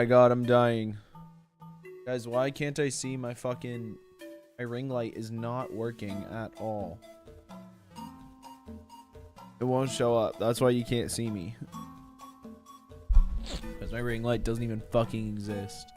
my god, I'm dying. Guys, why can't I see my fucking... My ring light is not working at all. It won't show up. That's why you can't see me. Because my ring light doesn't even fucking exist.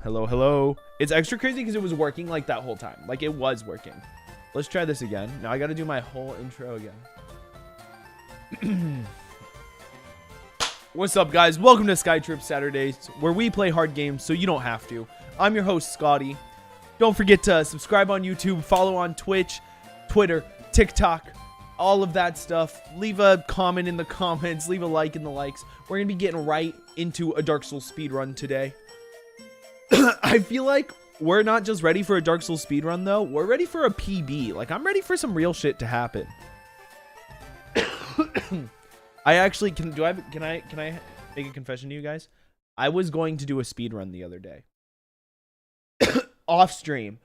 Hello, hello. It's extra crazy because it was working like that whole time. Like it was working. Let's try this again. Now I got to do my whole intro again. What's up, guys? Welcome to Skytrip Saturdays, where we play hard games so you don't have to. I'm your host, Scotty. Don't forget to subscribe on YouTube, follow on Twitch, Twitter, TikTok, all of that stuff. Leave a comment in the comments, leave a like in the likes. We're going to be getting right into a Darksouls speedrun today. I feel like we're not just ready for a Darksouls speedrun, though. We're ready for a PB. Like, I'm ready for some real shit to happen. I actually can I make a confession to you guys? I was going to do a speedrun the other day. Off stream.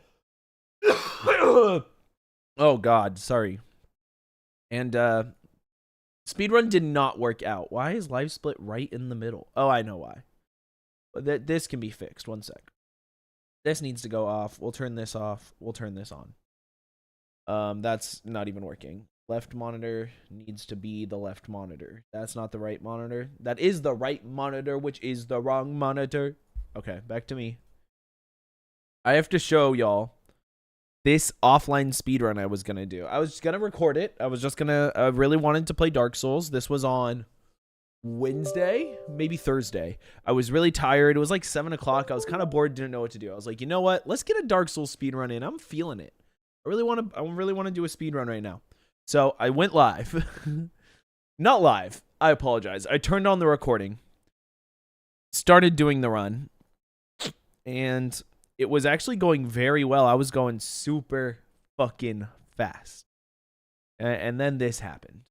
Oh god, sorry. And speedrun did not work out. Why is live split right in the middle? Oh, I know why. But this can be fixed. One sec. This needs to go off. We'll turn this off. We'll turn this on. That's not even working. Left monitor needs to be the left monitor. That's not the right monitor. That is the right monitor, which is the wrong monitor. Okay, back to me. I have to show y'all this offline speedrun I was going to do. I was going to record it. I was just going to... I really wanted to play Dark Souls. This was on Wednesday, maybe Thursday. I was really tired. It was like 7 o'clock. I was kind of bored, didn't know what to do. I was like, you know what? Let's get a Dark Souls speedrun in. I'm feeling it. I really want to do a speedrun right now. So I went live. Not live. I apologize. I turned on the recording. Started doing the run. And it was actually going very well. I was going super fucking fast. And then this happened.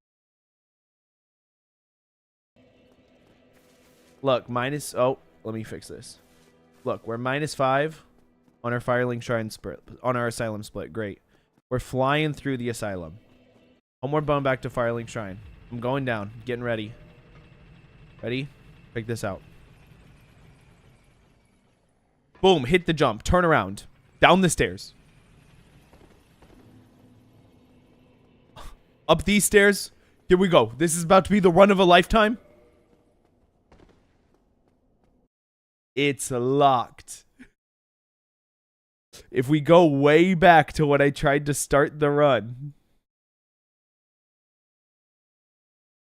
Look, minus... Oh, let me fix this. Look, we're -5 on our Firelink Shrine split. On our Asylum split. Great. We're flying through the Asylum. One more bone back to Firelink Shrine. I'm going down. Getting ready. Ready? Check this out. Boom. Hit the jump. Turn around. Down the stairs. Up these stairs. Here we go. This is about to be the run of a lifetime. It's locked. If we go way back to when I tried to start the run.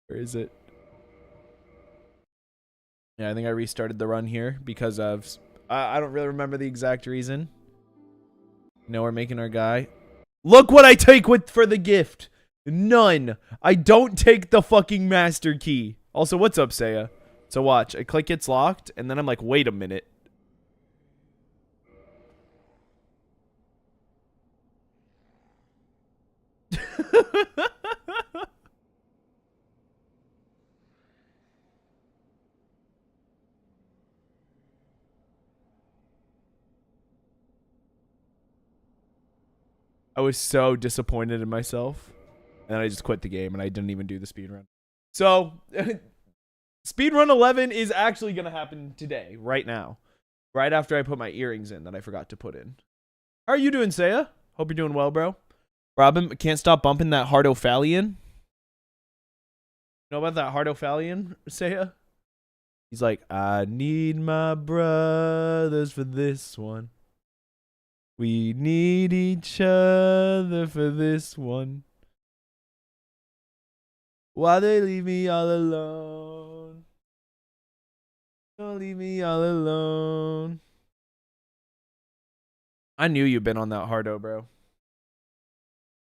Where is it? Yeah, I think I restarted the run here because of... I don't really remember the exact reason. No, we're making our guy. Look what I take for the gift. None. I don't take the fucking master key. Also, what's up, Saya? So watch. I click it's locked, and then I'm like, wait a minute. I was so disappointed in myself. And then I just quit the game and I didn't even do the speedrun. So, speedrun 11 is actually going to happen today, right now. Right after I put my earrings in that I forgot to put in. How are you doing, Saya? Hope you're doing well, bro. Robin, can't stop bumping that Hardophalian. Know about that Hardophalian, Saya? He's like, I need my brothers for this one. We need each other for this one. Why they leave me all alone? Don't leave me all alone. I knew you'd been on that Hardo, bro.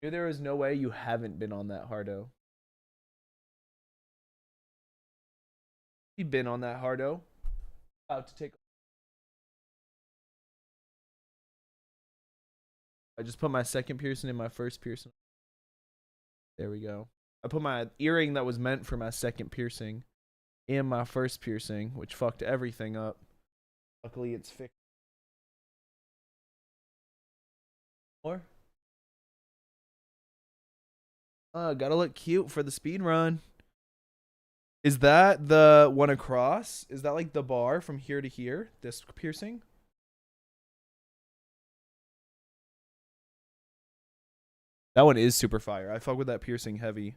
There is no way you haven't been on that Hardo. You've been on that Hardo. About to take... I just put my second piercing in my first piercing. There we go. I put my earring that was meant for my second piercing in my first piercing, which fucked everything up. Luckily, it's fixed. More? Gotta look cute for the speed run. Is that the one across? Is that like the bar from here to here? This piercing? That one is super fire. I fuck with that piercing heavy.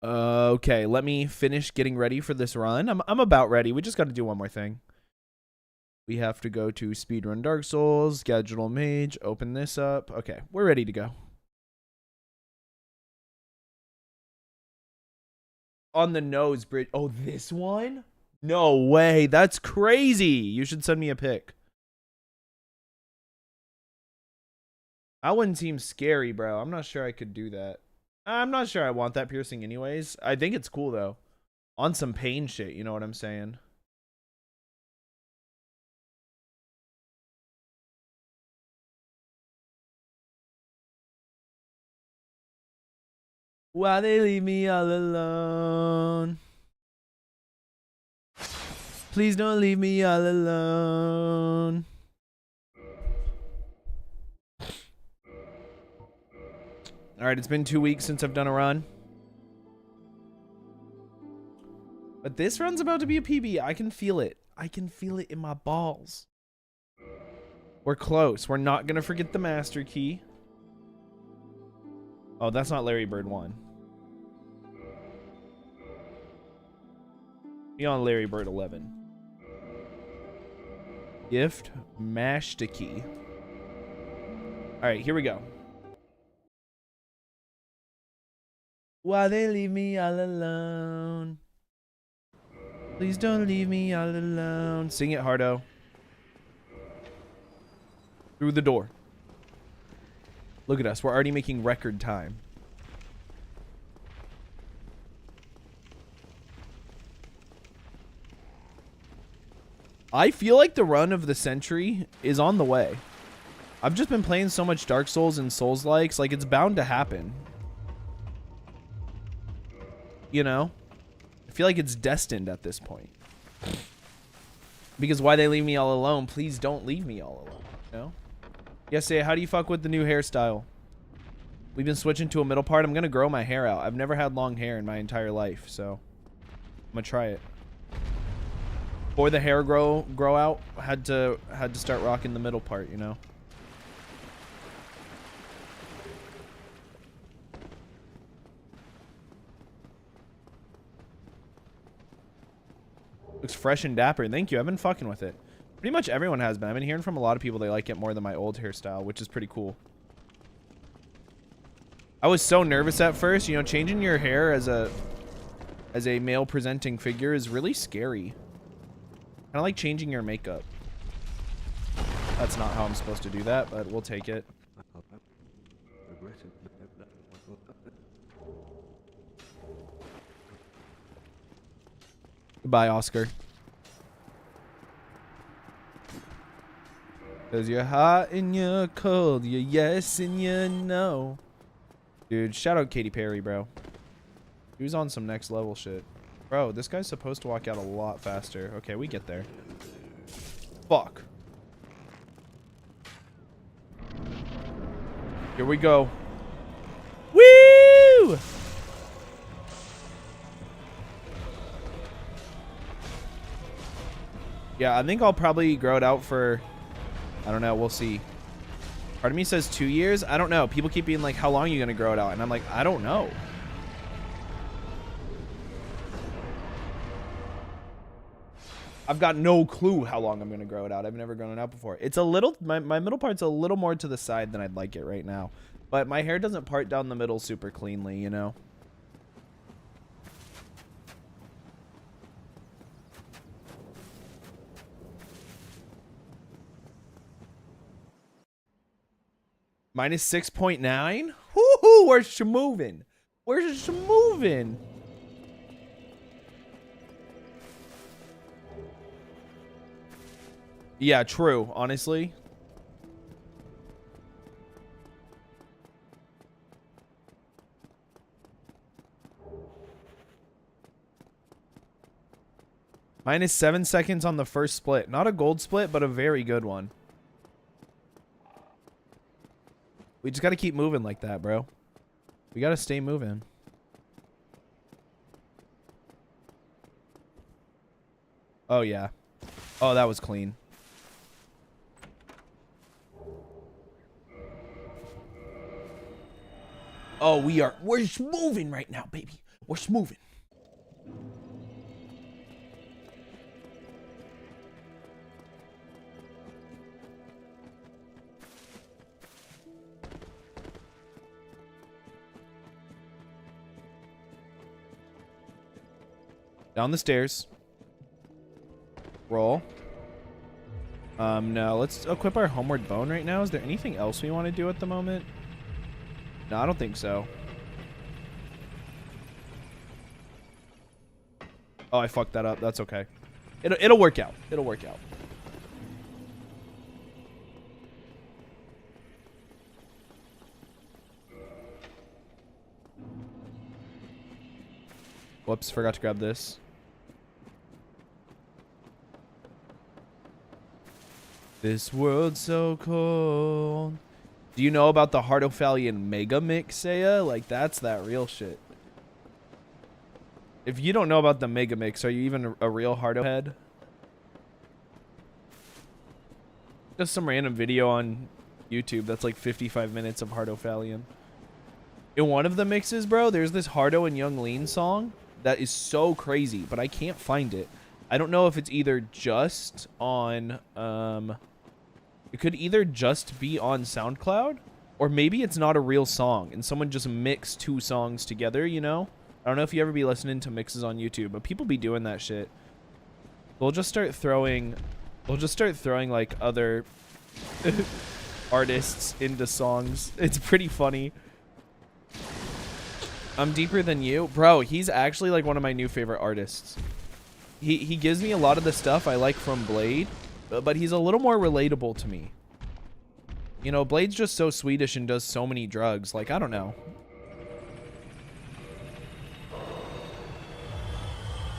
Okay, let me finish getting ready for this run. I'm about ready. We just got to do one more thing. We have to go to Speedrun Darksouls, schedule mage, open this up. Okay, we're ready to go. On the nose bridge. Oh, this one? No way. That's crazy. You should send me a pic. That one seems scary, bro. I'm not sure I could do that. I'm not sure I want that piercing anyways. I think it's cool, though. On some pain shit, you know what I'm saying? Why they leave me all alone? Please don't leave me all alone. Alright, it's been 2 weeks since I've done a run. But this run's about to be a PB. I can feel it. I can feel it in my balls. We're close. We're not going to forget the master key. Oh, that's not Larry Bird 1. Be on Larry Bird 11. Gift master key. Alright, here we go. Why they leave me all alone? Please don't leave me all alone. Sing it, Hardo. Through the door. Look at us. We're already making record time. I feel like the run of the century is on the way. I've just been playing so much Dark Souls and Souls-likes. Like, it's bound to happen. You know? I feel like it's destined at this point. Because why they leave me all alone? Please don't leave me all alone. You know? Yes, how do you fuck with the new hairstyle? We've been switching to a middle part. I'm going to grow my hair out. I've never had long hair in my entire life, so I'm going to try it. Before the hair grow out, I had to start rocking the middle part, you know? Looks fresh and dapper. Thank you. I've been fucking with it. Pretty much everyone has been. I've been hearing from a lot of people they like it more than my old hairstyle, which is pretty cool. I was so nervous at first. You know, changing your hair as a male presenting figure is really scary. Kind of like changing your makeup. That's not how I'm supposed to do that, but we'll take it. Goodbye, Oscar. Cause you're hot and you're cold, you're yes and you're no. Dude, shout out Katy Perry, bro. He was on some next level shit. Bro, this guy's supposed to walk out a lot faster. Okay, we get there. Fuck. Here we go. Woo! Yeah, I think I'll probably grow it out for, I don't know, we'll see. Part of me says 2 years. I don't know. People keep being like, how long are you going to grow it out? And I'm like, I don't know. I've got no clue how long I'm going to grow it out. I've never grown it out before. It's a little, my middle part's a little more to the side than I'd like it right now. But my hair doesn't part down the middle super cleanly, you know? Minus 6.9? Woohoo! Where's she moving? Where's she moving? Yeah, true, honestly. Minus 7 seconds on the first split. Not a gold split, but a very good one. We just got to keep moving like that, bro. We got to stay moving. Oh, yeah. Oh, that was clean. Oh, we're just moving right now, baby. We're just moving. Down the stairs. Roll. No, let's equip our homeward bone right now. Is there anything else we want to do at the moment? No, I don't think so. Oh, I fucked that up. That's okay. It'll work out. It'll work out. Whoops, forgot to grab this. This world's so cold. Do you know about the Hardophalian Mega Mix, Saya? Like, that's that real shit. If you don't know about the Mega Mix, are you even a real Hardo head? Just some random video on YouTube that's like 55 minutes of Hardophalian. In one of the mixes, bro, there's this Hardo and Young Lean song that is so crazy, but I can't find it. I don't know if it's either just on, it could either just be on SoundCloud, or maybe it's not a real song and someone just mixed two songs together, you know? I don't know if you ever be listening to mixes on YouTube, but people be doing that shit. We'll just start throwing like other artists into songs. It's pretty funny. I'm deeper than you. Bro, he's actually like one of my new favorite artists. He gives me a lot of the stuff I like from Blade, but he's a little more relatable to me. You know, Blade's just so Swedish and does so many drugs. Like, I don't know.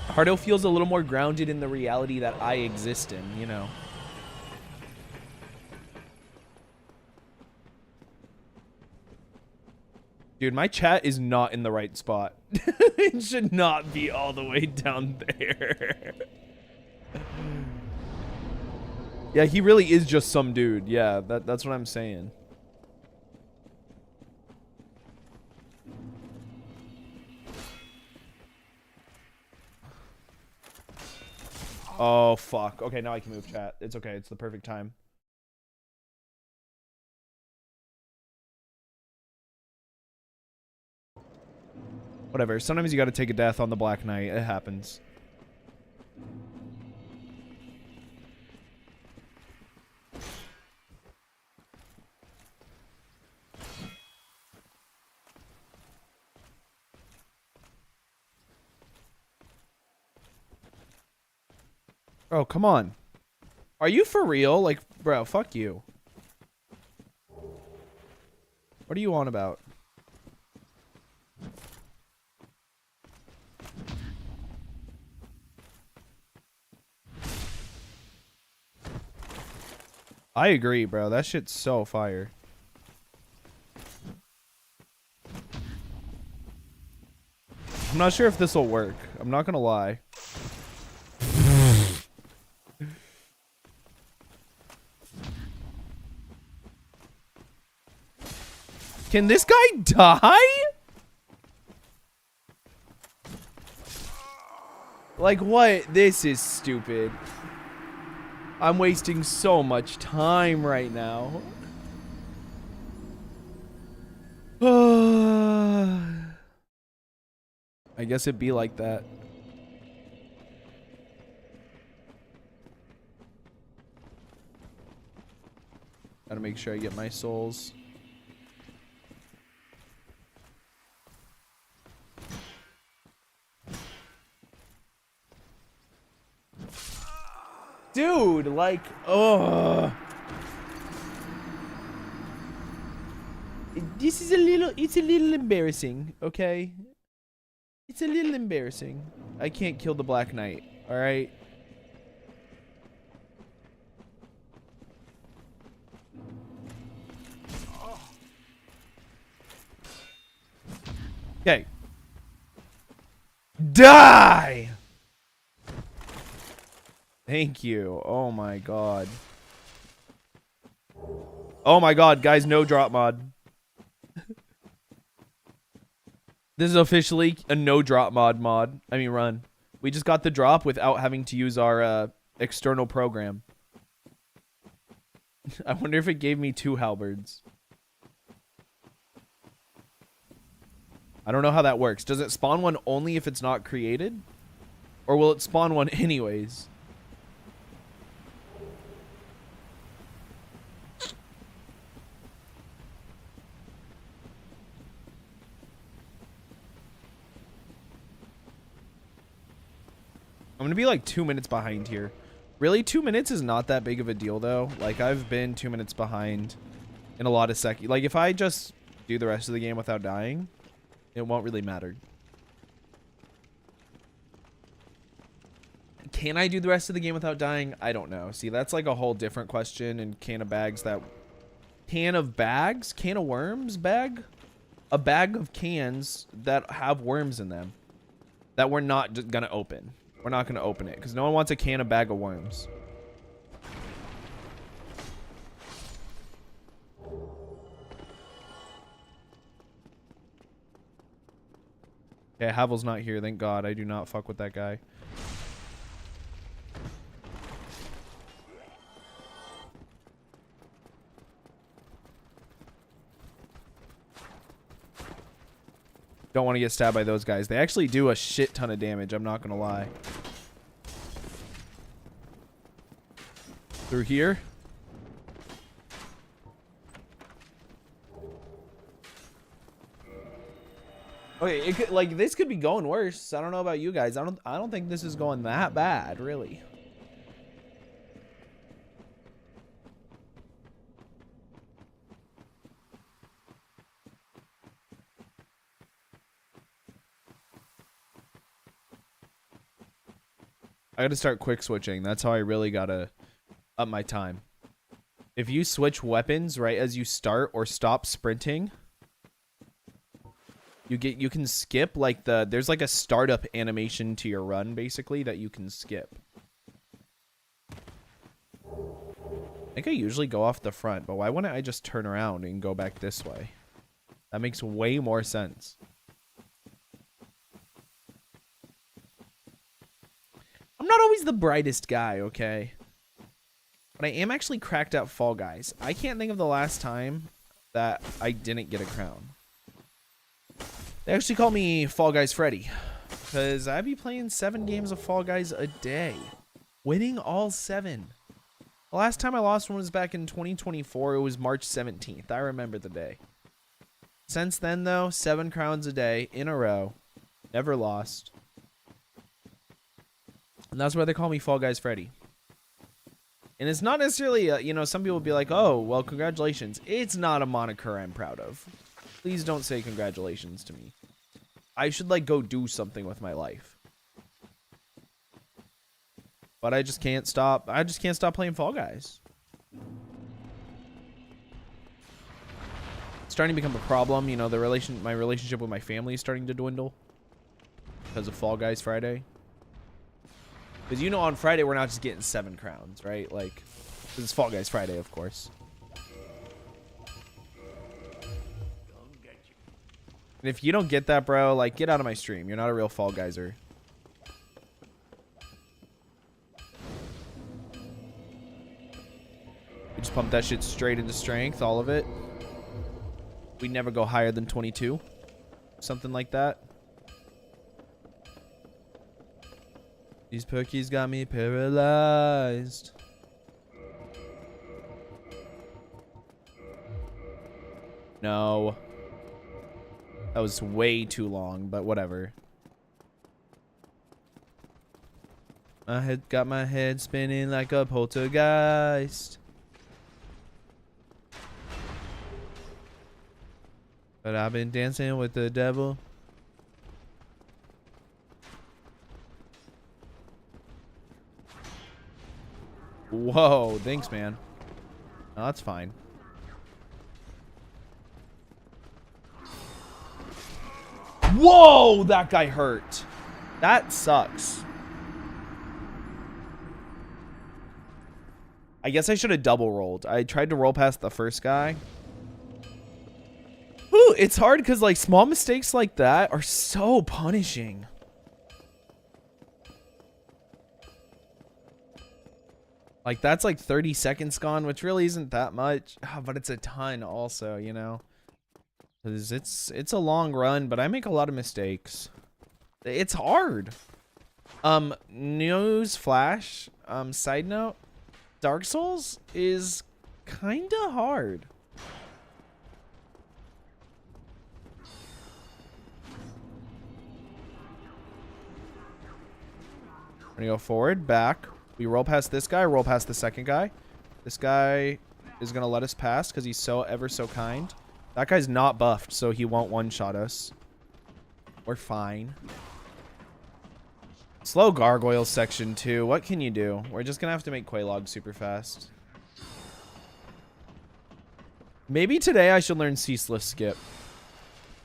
Hardo feels a little more grounded in the reality that I exist in, you know. Dude, my chat is not in the right spot. It should not be all the way down there. Yeah, he really is just some dude. Yeah, that's what I'm saying. Oh, fuck. Okay, now I can move, chat. It's okay. It's the perfect time. Whatever. Sometimes you gotta take a death on the Black Knight. It happens. Oh, come on. Are you for real? Like, bro, fuck you. What are you on about? I agree, bro. That shit's so fire. I'm not sure if this will work. I'm not gonna lie. Can this guy die? Like, what? This is stupid. I'm wasting so much time right now. I guess it'd be like that. Gotta make sure I get my souls. Dude, like, oh. This is it's a little embarrassing, okay? It's a little embarrassing. I can't kill the Black Knight, alright? Okay. Die! Thank you. Oh my god. Oh my god, guys, no drop mod. This is officially a no drop mod. I mean, run. We just got the drop without having to use our external program. I wonder if it gave me 2 halberds. I don't know how that works. Does it spawn one only if it's not created? Or will it spawn one anyways? I'm gonna be like 2 minutes behind here. Really, 2 minutes is not that big of a deal though. Like, I've been 2 minutes behind in a lot of like, if I just do the rest of the game without dying, it won't really matter. Can I do the rest of the game without dying? I don't know. See, that's like a whole different question. And can of bags that... Can of bags? Can of worms bag? A bag of cans that have worms in them. That we're not just gonna open. We're not gonna open it. Because no one wants a can of bag of worms. Okay, Havel's not here. Thank God. I do not fuck with that guy. Don't want to get stabbed by those guys. They actually do a shit ton of damage. I'm not gonna lie. Through here. Okay, it could, like, this could be going worse. I don't know about you guys. I don't think this is going that bad, really. I gotta start quick switching. That's how I really gotta up my time. If you switch weapons right as you start or stop sprinting, you can skip like there's like a startup animation to your run basically that you can skip. I think I usually go off the front, but why wouldn't I just turn around and go back this way? That makes way more sense. I'm I'm not always the brightest guy, okay? But I am actually cracked at Fall Guys. I can't think of the last time that I didn't get a crown. They actually call me Fall Guys Freddy. Because I be playing 7 games of Fall Guys a day. Winning all 7. The last time I lost one was back in 2024. It was March 17th. I remember the day. Since then, though, 7 crowns a day in a row. Never lost. And that's why they call me Fall Guys Freddy. And it's not necessarily, you know, some people will be like, oh, well, congratulations. It's not a moniker I'm proud of. Please don't say congratulations to me. I should, like, go do something with my life. But I just can't stop. I just can't stop playing Fall Guys. It's starting to become a problem. You know, my relationship with my family is starting to dwindle. Because of Fall Guys Friday. Because, you know, on Friday, we're not just getting 7 crowns, right? Like, this is Fall Guys Friday, of course. And if you don't get that, bro, like, get out of my stream. You're not a real Fall Guyser. We just pump that shit straight into strength, all of it. We never go higher than 22. Something like that. These perkies got me paralyzed. No. That was way too long, but whatever. Got my head spinning like a poltergeist. But I've been dancing with the devil. Whoa, thanks, man. No, that's fine. Whoa, that guy hurt. That sucks. I guess I should have double rolled. I tried to roll past the first guy. Ooh, it's hard because, like, small mistakes like that are so punishing. Like, that's like 30 seconds gone, which really isn't that much. Oh, but it's a ton also, you know. Because it's a long run, but I make a lot of mistakes. It's hard. News flash. Side note. Darksouls is kind of hard. We're gonna go forward, back. We roll past this guy, roll past the second guy. This guy is going to let us pass because he's so ever so kind. That guy's not buffed, so he won't one-shot us. We're fine. Slow gargoyle section, too. What can you do? We're just going to have to make Quelaag super fast. Maybe today I should learn Ceaseless Skip.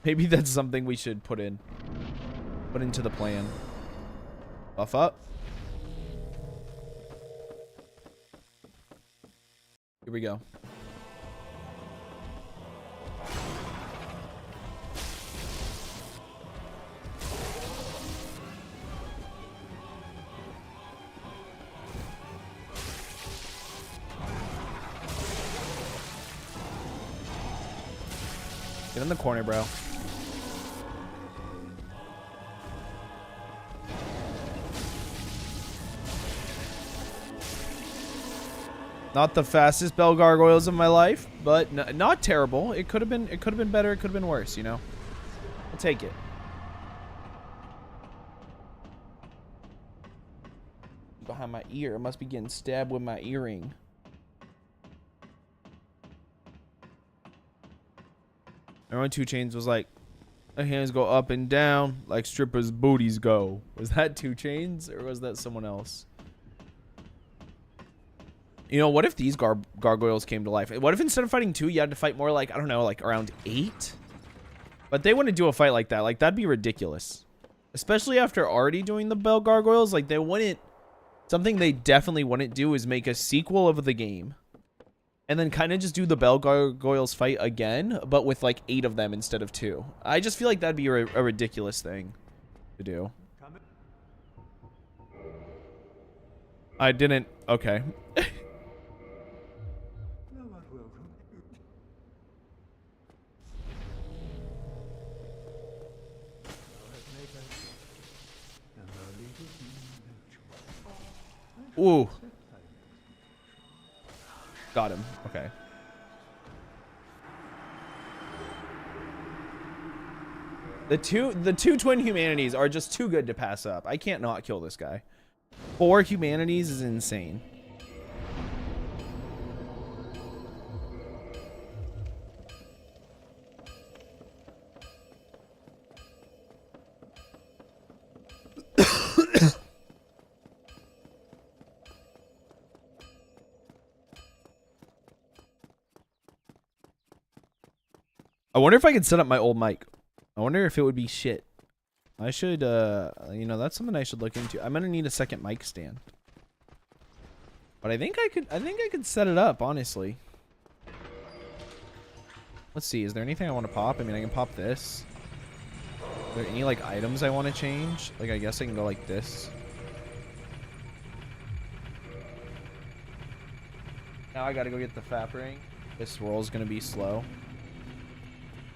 Maybe that's something we should put into the plan. Buff up. Here we go. Get in the corner, bro. Not the fastest bell gargoyles of my life, but not terrible. It could have been better. It could have been worse, you know. I'll take it. Behind my ear. I must be getting stabbed with my earring. Remember when 2 Chainz was like, "My hands go up and down like strippers' booties go." Was that 2 Chainz or was that someone else? You know, what if these gargoyles came to life? What if instead of fighting 2, you had to fight more like, I don't know, like around 8? But they wouldn't do a fight like that. Like, that'd be ridiculous. Especially after already doing the bell gargoyles. Like, they wouldn't... Something they definitely wouldn't do is make a sequel of the game. And then kind of just do the bell gargoyles fight again, but with like 8 of them instead of 2. I just feel like that'd be a ridiculous thing to do. I didn't. Okay. Ooh. Got him. Okay. The two twin humanities are just too good to pass up. I can't not kill this guy. 4 humanities is insane. I wonder if I could set up my old mic. I wonder if it would be shit. I should, you know, that's something I should look into. I'm gonna need a second mic stand. But I think I could set it up, honestly. Let's see, is there anything I want to pop? I mean, I can pop this. Are there any, like, items I want to change? Like, I guess I can go like this. Now I gotta go get the FAP ring. This roll's gonna be slow.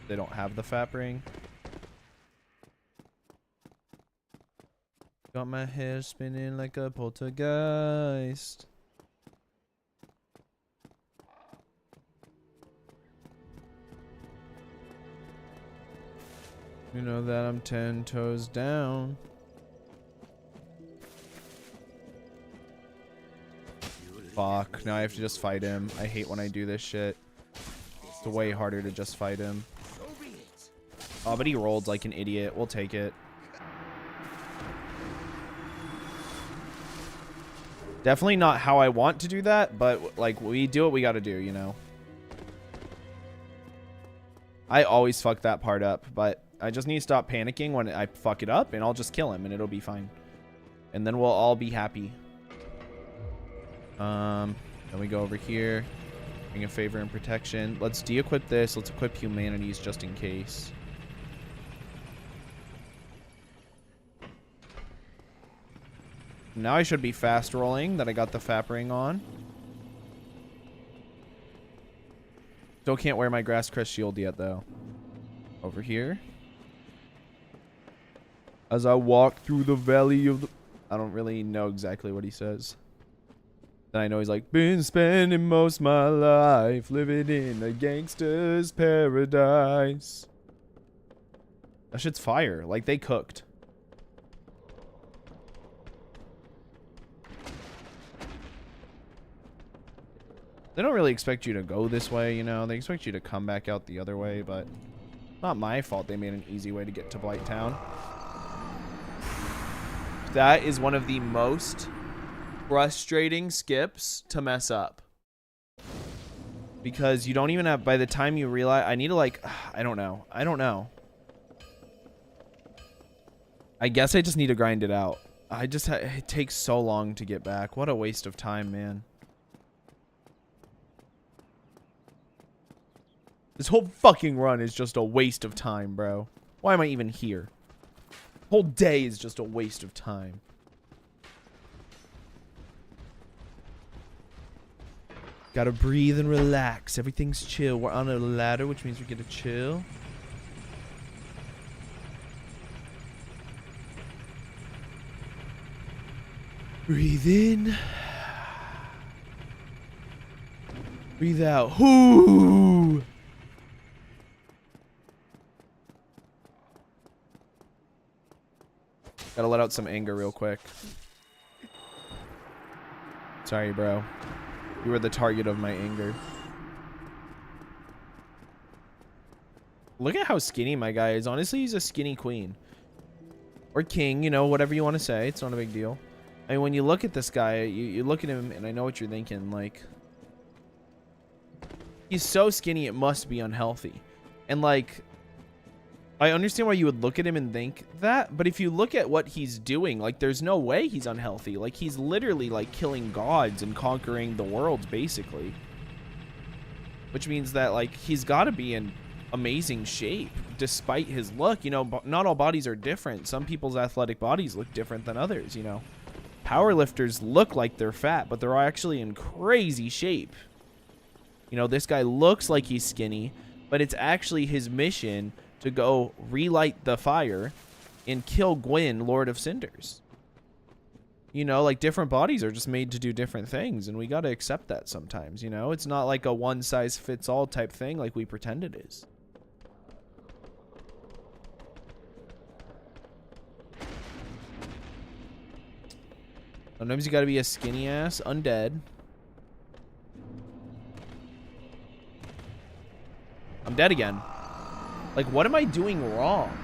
They don't have the FAP ring. Got my hair spinning like a poltergeist. You know that I'm 10 toes down. Fuck, now I have to just fight him. I hate when I do this shit. It's way harder to just fight him. Oh, but he rolled like an idiot. We'll take it. Definitely not how I want to do that, but like we do what we gotta do, you know. I always fuck that part up, but I just need to stop panicking when I fuck it up, and I'll just kill him, and it'll be fine. And then we'll all be happy. Then we go over here. Bring a favor and protection. Let's de-equip this. Let's equip humanities just in case. Now I should be fast rolling that I got the FAP ring on. Still can't wear my grass crest shield yet, though. Over here. As I walk through the valley of the... I don't really know exactly what he says. Then I know he's like, been spending most my life living in a gangster's paradise. That shit's fire. Like, they cooked. They don't really expect you to go this way, you know. They expect you to come back out the other way, but not my fault they made an easy way to get to Blighttown. That is one of the most frustrating skips to mess up. Because you don't even have, by the time you realize, I need to like, I don't know. I guess I just need to grind it out. It takes so long to get back. What a waste of time, man. This whole fucking run is just a waste of time, bro. Why am I even here? Whole day is just a waste of time. Gotta breathe and relax. Everything's chill. We're on a ladder, which means we get to chill. Breathe in. Breathe out. Ooh. Gotta let out some anger real quick. Sorry, bro. You were the target of my anger. Look at how skinny my guy is. Honestly, he's a skinny queen. Or king, you know, whatever you want to say. It's not a big deal. I mean, when you look at this guy, you look at him, and I know what you're thinking. Like, he's so skinny, it must be unhealthy. And, like... I understand why you would look at him and think that, but if you look at what he's doing, like, there's no way he's unhealthy. Like, he's literally, like, killing gods and conquering the world, basically. Which means that, like, he's got to be in amazing shape, despite his look. You know, not all bodies are different. Some people's athletic bodies look different than others, you know. Powerlifters look like they're fat, but they're actually in crazy shape. You know, this guy looks like he's skinny, but it's actually his mission to go relight the fire and kill Gwyn, Lord of Cinders. You know, like, different bodies are just made to do different things, and we got to accept that sometimes, you know? It's not like a one-size-fits-all type thing like we pretend it is. Sometimes you got to be a skinny-ass undead. I'm dead again. Like, what am I doing wrong?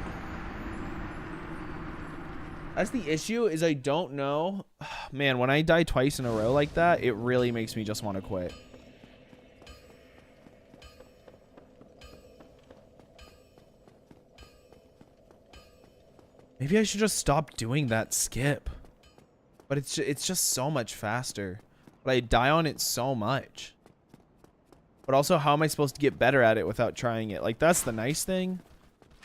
That's the issue, is I don't know. Man, when I die twice in a row like that, it really makes me just want to quit. Maybe I should just stop doing that skip. But it's just so much faster. But I die on it so much. But also, how am I supposed to get better at it without trying it? Like, that's the nice thing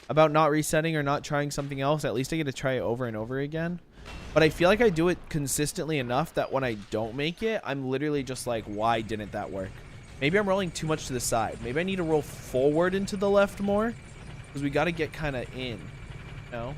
about not resetting or not trying something else. At least I get to try it over and over again. But I feel like I do it consistently enough that when I don't make it, I'm literally just like, why didn't that work? Maybe I'm rolling too much to the side. Maybe I need to roll forward and to the left more. Because we got to get kind of in. You know?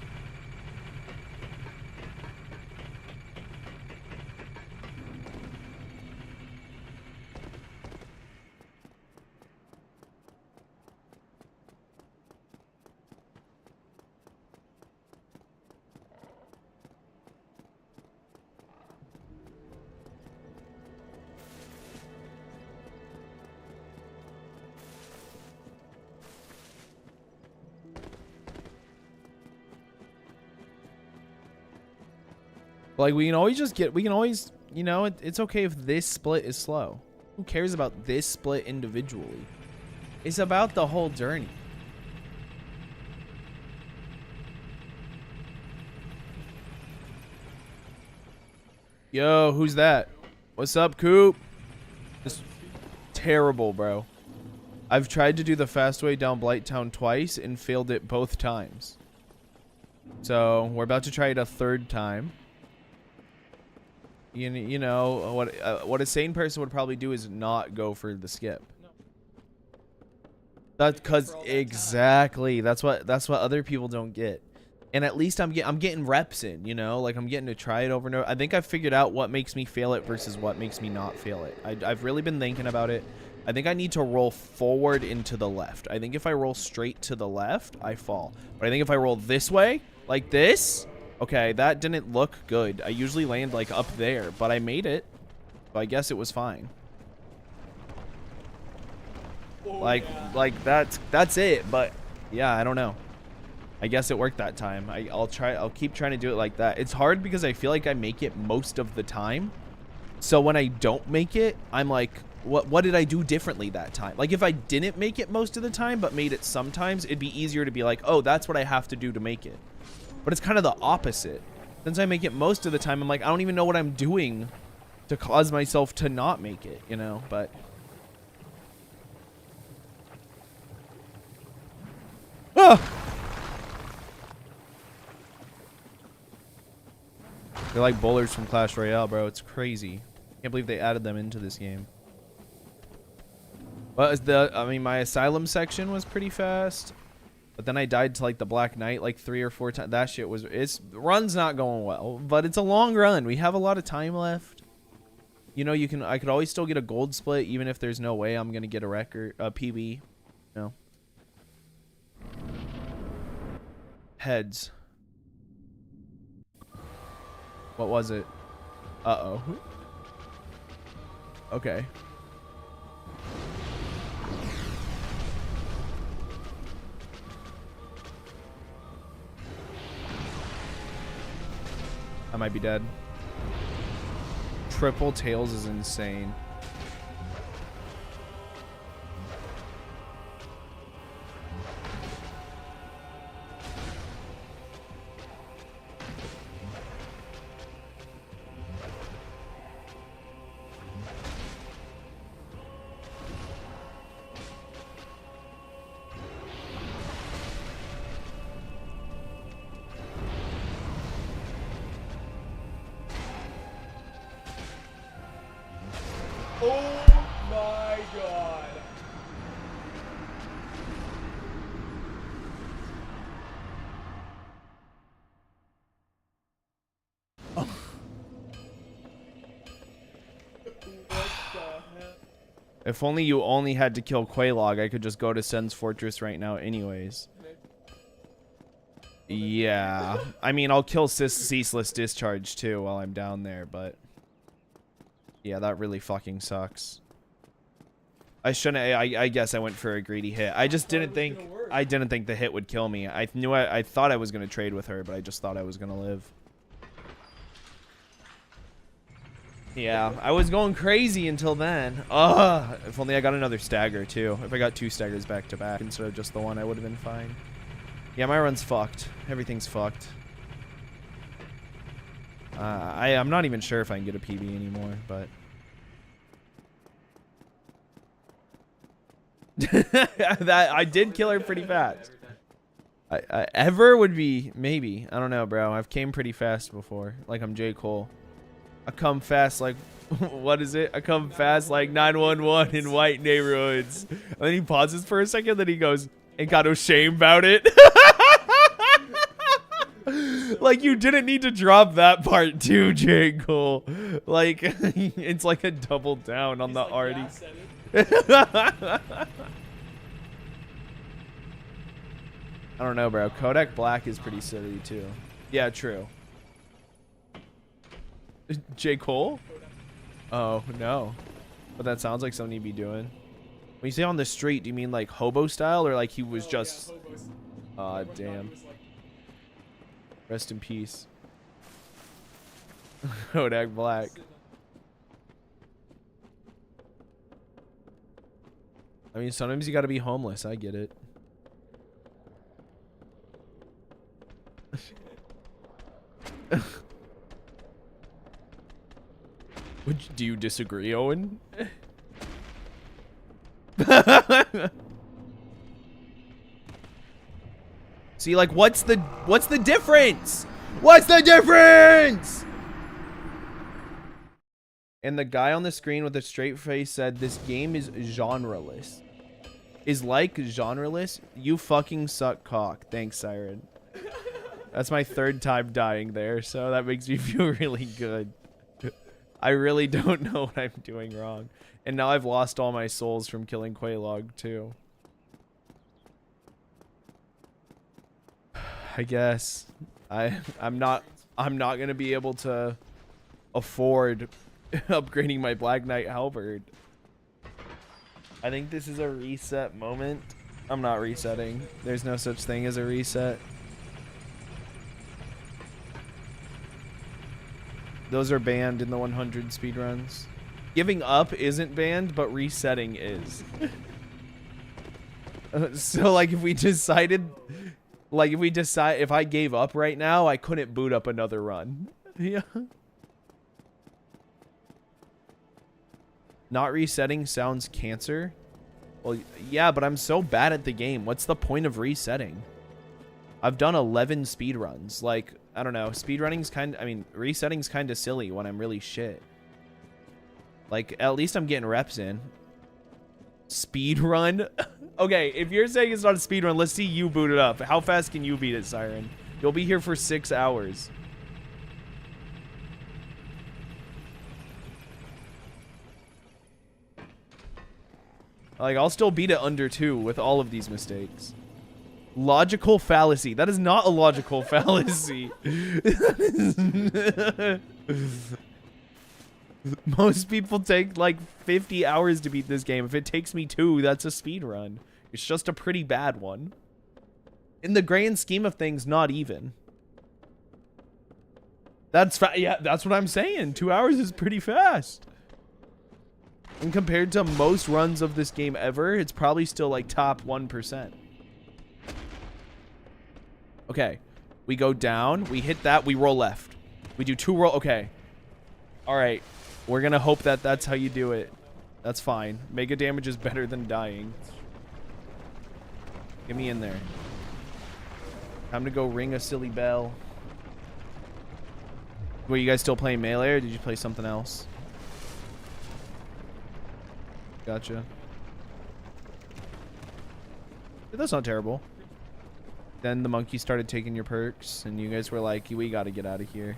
Like, we can always, you know, it's okay if this split is slow. Who cares about this split individually? It's about the whole journey. Yo, who's that? What's up, Coop? This terrible, bro. I've tried to do the fast way down Blighttown twice and failed it both times. So, we're about to try it a third time. You know what a sane person would probably do is not go for the skip. That's because exactly that's what other people don't get. And at least I'm getting reps in, you know, like I'm getting to try it over and over. I think I've figured out what makes me fail it versus what makes me not fail it. I've really been thinking about it. I think I need to roll forward and to the left. I think if I roll straight to the left, I fall. But I think if I roll this way, like this. Okay, that didn't look good. I usually land like up there, but I made it. So I guess it was fine. Like that's it, but yeah, I don't know. I guess it worked that time. I'll keep trying to do it like that. It's hard because I feel like I make it most of the time. So when I don't make it, I'm like, what did I do differently that time? Like if I didn't make it most of the time but made it sometimes, it'd be easier to be like, oh, that's what I have to do to make it. But it's kind of the opposite. Since I make it most of the time, I'm like, I don't even know what I'm doing to cause myself to not make it, you know? But they're like bowlers from Clash Royale, bro. It's crazy. Can't believe they added them into this game. But I mean, my asylum section was pretty fast. But then I died to like the Black Knight like 3 or 4 times. That shit was, run's not going well, but it's a long run. We have a lot of time left. You know, I could always still get a gold split even if there's no way I'm going to get a record, a PB, you know. Heads. What was it? Uh-oh. Okay. I might be dead. Triple tails is insane. Oh my god. If only you only had to kill Quelaag, I could just go to Sen's Fortress right now anyways. Yeah. I mean, I'll kill Ceaseless Discharge too while I'm down there, but... yeah, that really fucking sucks. I shouldn't... I guess I went for a greedy hit. I just didn't think... I didn't think the hit would kill me. I thought I was going to trade with her, but I just thought I was going to live. Yeah, I was going crazy until then. Ugh, if only I got another stagger too. If I got 2 staggers back to back instead of just the one, I would have been fine. Yeah, my run's fucked. Everything's fucked. I'm not even sure if I can get a PB anymore, but... that I did kill her pretty fast. I ever would be maybe. I don't know, bro. I've came pretty fast before. Like I'm J. Cole. I come fast like what is it? I come fast like 911 in white neighborhoods. And then he pauses for a second, then he goes, ain't got no shame about it. Like you didn't need to drop that part too, J. Cole. Like it's like a double down on the like, already. I don't know, bro. Kodak Black is pretty silly too. Yeah, true. J. Cole? Oh, no. But that sounds like something you'd be doing. When you say on the street, do you mean like hobo style or like he was just... aw, damn. Rest in peace. Kodak Black. I mean, sometimes you gotta be homeless. I get it. Do you disagree, Owen? See, like, what's the difference? What's the difference? And the guy on the screen with a straight face said, this game is genreless. Is like genreless? You fucking suck cock. Thanks, Siren. That's my 3rd time dying there, so that makes me feel really good. I really don't know what I'm doing wrong. And now I've lost all my souls from killing Quelaag, too. I guess. I'm not gonna be able to afford upgrading my Black Knight Halberd. I think this is a reset moment. I'm not resetting. There's no such thing as a reset. Those are banned in the 100 speedruns. Giving up isn't banned, but resetting is. So, like, if I gave up right now, I couldn't boot up another run. Yeah. Not resetting sounds cancer. Well, yeah, but I'm so bad at the game. What's the point of resetting? I've done 11 speedruns. Like, I don't know. Speedrunning's resetting's kind of silly when I'm really shit. Like, at least I'm getting reps in. Speedrun? Okay, if you're saying it's not a speedrun, let's see you boot it up. How fast can you beat it, Siren? You'll be here for 6 hours. Like, I'll still beat it under 2 with all of these mistakes. Logical fallacy. That is not a logical fallacy. Most people take like 50 hours to beat this game. If it takes me 2, that's a speed run. It's just a pretty bad one. In the grand scheme of things, not even. Yeah, that's what I'm saying. 2 hours is pretty fast. And compared to most runs of this game ever, it's probably still like top 1%. Okay, we go down, we hit that, we roll left. We do 2 roll, okay. All right, we're gonna hope that that's how you do it. That's fine. Mega damage is better than dying. Get me in there. Time to go ring a silly bell. Were you guys still playing Melee or did you play something else? Gotcha. That's not terrible. Then the monkey started taking your perks, and you guys were like, we gotta get out of here.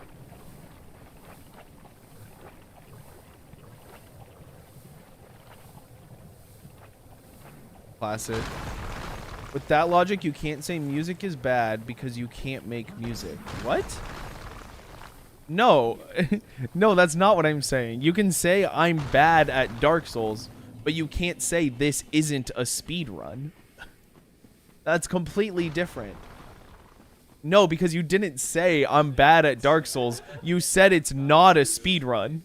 Classic. With that logic, you can't say music is bad because you can't make music. What? No. No, that's not what I'm saying. You can say I'm bad at Dark Souls, but you can't say this isn't a speed run. That's completely different. No, because you didn't say I'm bad at Dark Souls. You said it's not a speed run.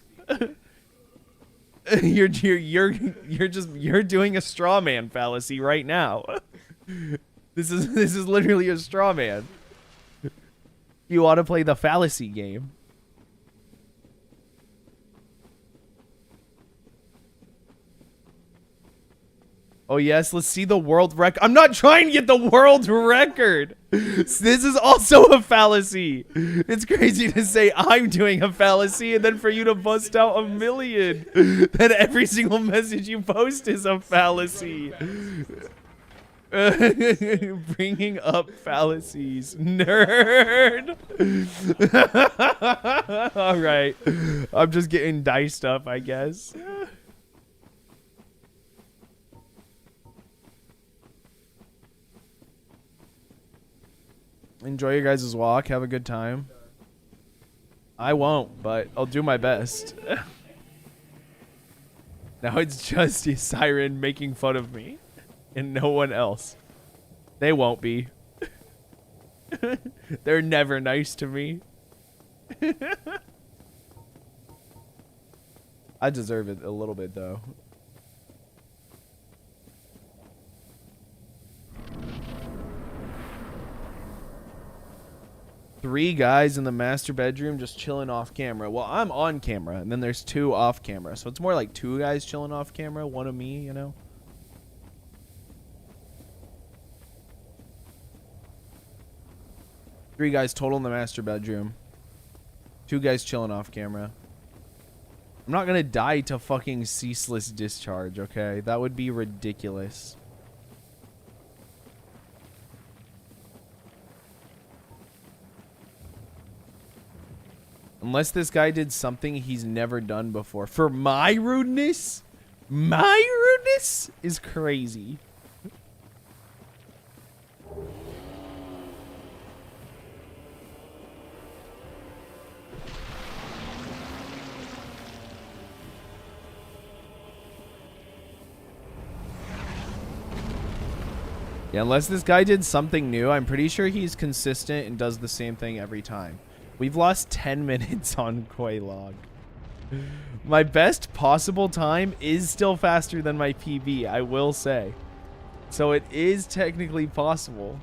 You're doing a straw man fallacy right now. This is literally a straw man. You ought to play the fallacy game. Oh yes, let's see the world record. I'm not trying to get the world record. This is also a fallacy. It's crazy to say I'm doing a fallacy and then for you to bust out a million. That every single message you post is a fallacy. Bringing up fallacies. Nerd. All right. I'm just getting diced up, I guess. Enjoy your guys' walk. Have a good time. I won't, but I'll do my best. Now it's just a siren making fun of me and no one else. They won't be. They're never nice to me. I deserve it a little bit, though. Three guys in the master bedroom just chilling off camera. Well, I'm on camera, and then there's two off camera. So it's more like two guys chilling off camera, one of me, you know? Three guys total in the master bedroom. Two guys chilling off camera. I'm not gonna die to fucking ceaseless discharge, okay? That would be ridiculous. Unless this guy did something he's never done before. For my rudeness? My rudeness is crazy. Yeah, unless this guy did something new, I'm pretty sure he's consistent and does the same thing every time. We've lost 10 minutes on Quaylog. My best possible time is still faster than my PB, I will say. So it is technically possible.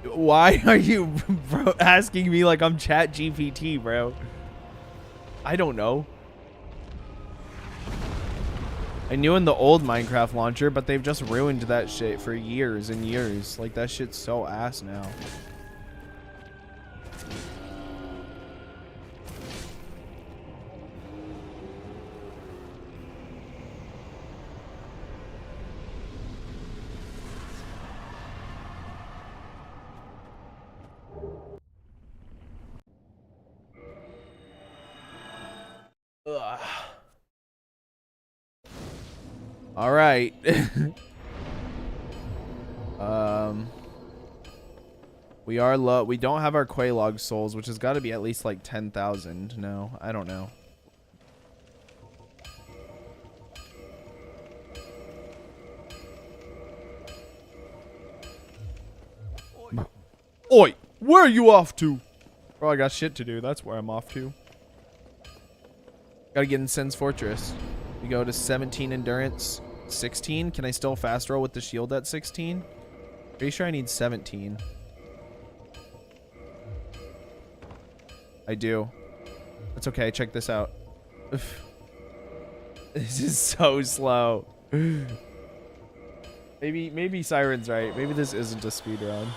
Why are you asking me like I'm Chat GPT, bro? I don't know. I knew in the old Minecraft launcher, but they've just ruined that shit for years and years. Like, that shit's so ass now. Ugh. All right. We are low. We don't have our Quaylog souls, which has got to be at least like 10,000. No, I don't know. Oi, where are you off to? Bro, I got shit to do. That's where I'm off to. Gotta get in Sen's Fortress. We go to 17 endurance. 16? Can I still fast roll with the shield at 16? Pretty sure I need 17. I do. That's okay. Check this out. This is so slow. Maybe Siren's right. Maybe this isn't a speed run.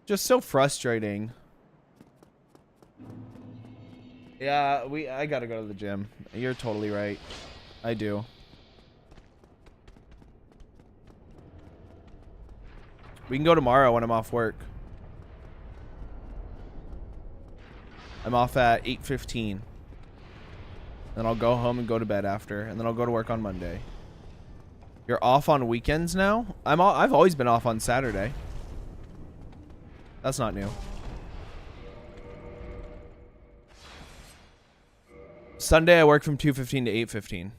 Just so frustrating. Yeah, I gotta go to the gym. You're totally right. I do. We can go tomorrow when I'm off work. I'm off at 8:15. Then I'll go home and go to bed after, and then I'll go to work on Monday. You're off on weekends now? I've always been off on Saturday. That's not new. Sunday I work from 2:15 to 8:15.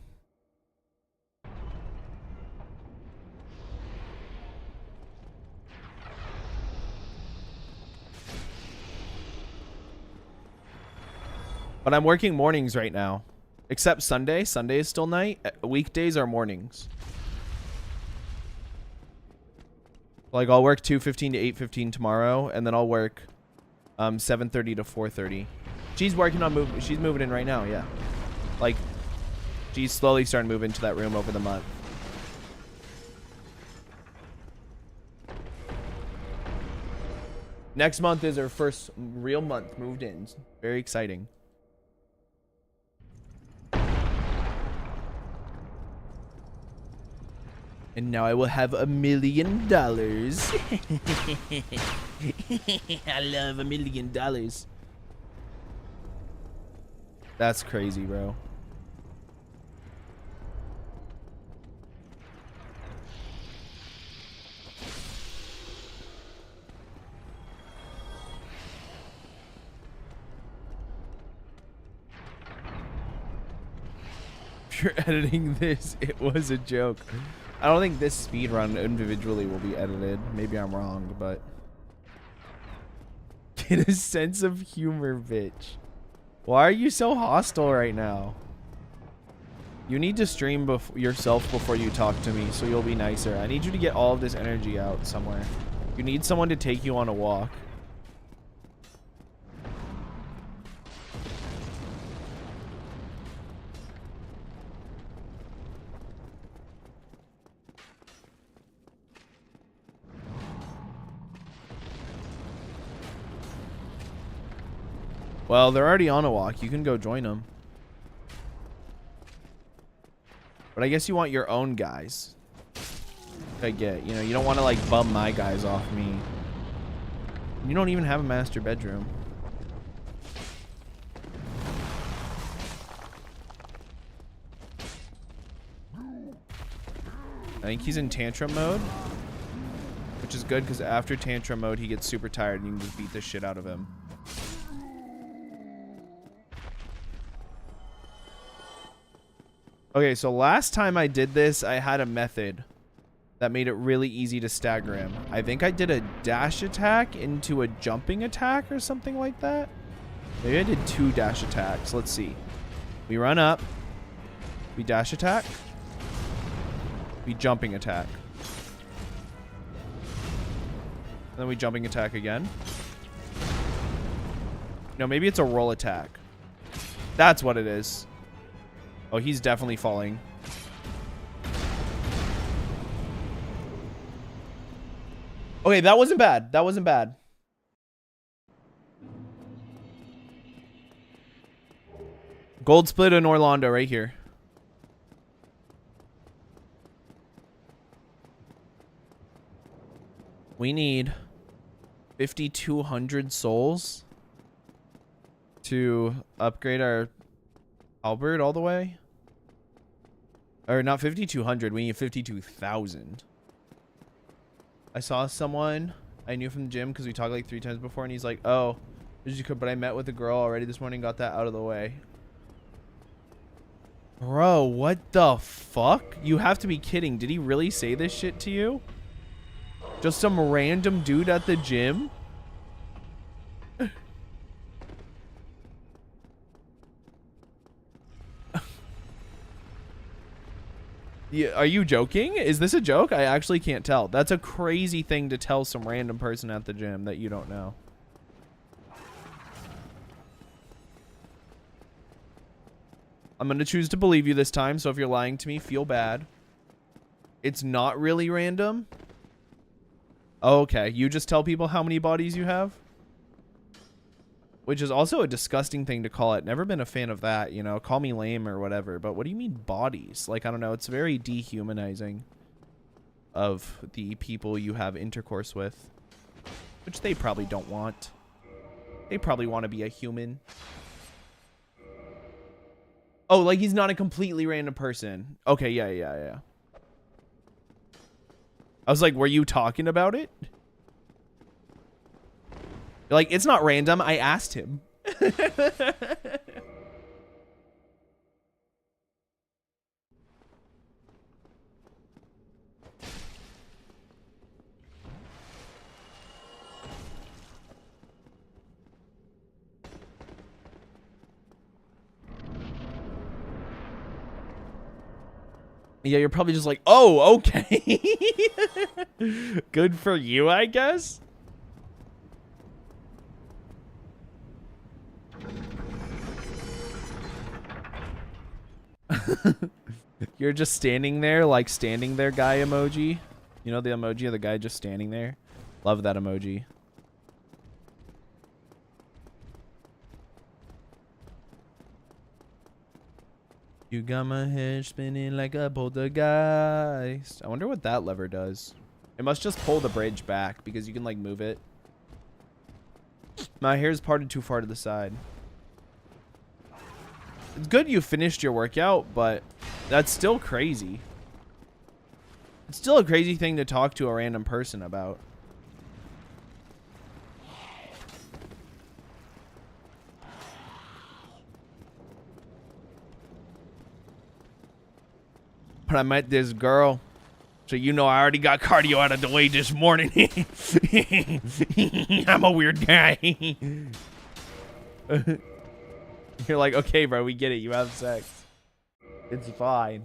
But I'm working mornings right now. Except Sunday. Sunday is still night. Weekdays are mornings. Like I'll work 2:15 to 8:15 tomorrow, and then I'll work 7:30 to 4:30. She's working on she's moving in right now, yeah. Like she's slowly starting to move into that room over the month. Next month is her first real month moved in. Very exciting. And now I will have $1 million. I love $1 million. That's crazy, bro. If you're editing this, it was a joke. I don't think this speedrun individually will be edited. Maybe I'm wrong, but... Get a sense of humor, bitch. Why are you so hostile right now? You need to stream yourself before you talk to me, so you'll be nicer. I need you to get all of this energy out somewhere. You need someone to take you on a walk. Well, they're already on a walk. You can go join them. But I guess you want your own guys. I get, you know, you don't want to like bum my guys off me. You don't even have a master bedroom. I think he's in tantrum mode, which is good because after tantrum mode, he gets super tired and you can just beat the shit out of him. Okay, so last time I did this, I had a method that made it really easy to stagger him. I think I did a dash attack into a jumping attack or something like that. Maybe I did 2 dash attacks. Let's see. We run up. We dash attack. We jumping attack. And then we jumping attack again. No, maybe it's a roll attack. That's what it is. Oh, he's definitely falling. Okay, that wasn't bad. That wasn't bad. Gold split in Orlando right here. We need 5,200 souls to upgrade our halberd all the way. Or not 5,200, we need 52,000. I saw someone I knew from the gym because we talked like 3 times before, and he's like, oh, but I met with a girl already this morning, got that out of the way. Bro, what the fuck? You have to be kidding. Did he really say this shit to you? Just some random dude at the gym? Yeah, are you joking? Is this a joke? I actually can't tell. That's a crazy thing to tell some random person at the gym that you don't know. I'm going to choose to believe you this time, so if you're lying to me, feel bad. It's not really random. Oh, okay, you just tell people how many bodies you have? Which is also a disgusting thing to call it. Never been a fan of that, you know. Call me lame or whatever. But what do you mean bodies? Like, I don't know. It's very dehumanizing of the people you have intercourse with. Which they probably don't want. They probably want to be a human. Oh, like he's not a completely random person. Okay, yeah. I was like, were you talking about it? Like, it's not random. I asked him. Yeah, you're probably just like, oh, okay. Good for you, I guess. You're just standing there, like standing there guy emoji. You know the emoji of the guy just standing there? Love that emoji. You got my head spinning like a poltergeist. I wonder what that lever does. It must just pull the bridge back because you can like move it. My hair's parted too far to the side. It's good you finished your workout, but that's still crazy. It's still a crazy thing to talk to a random person about. But I met this girl. So you know I already got cardio out of the way this morning. I'm a weird guy. You're like, okay, bro, we get it. You have sex. It's fine.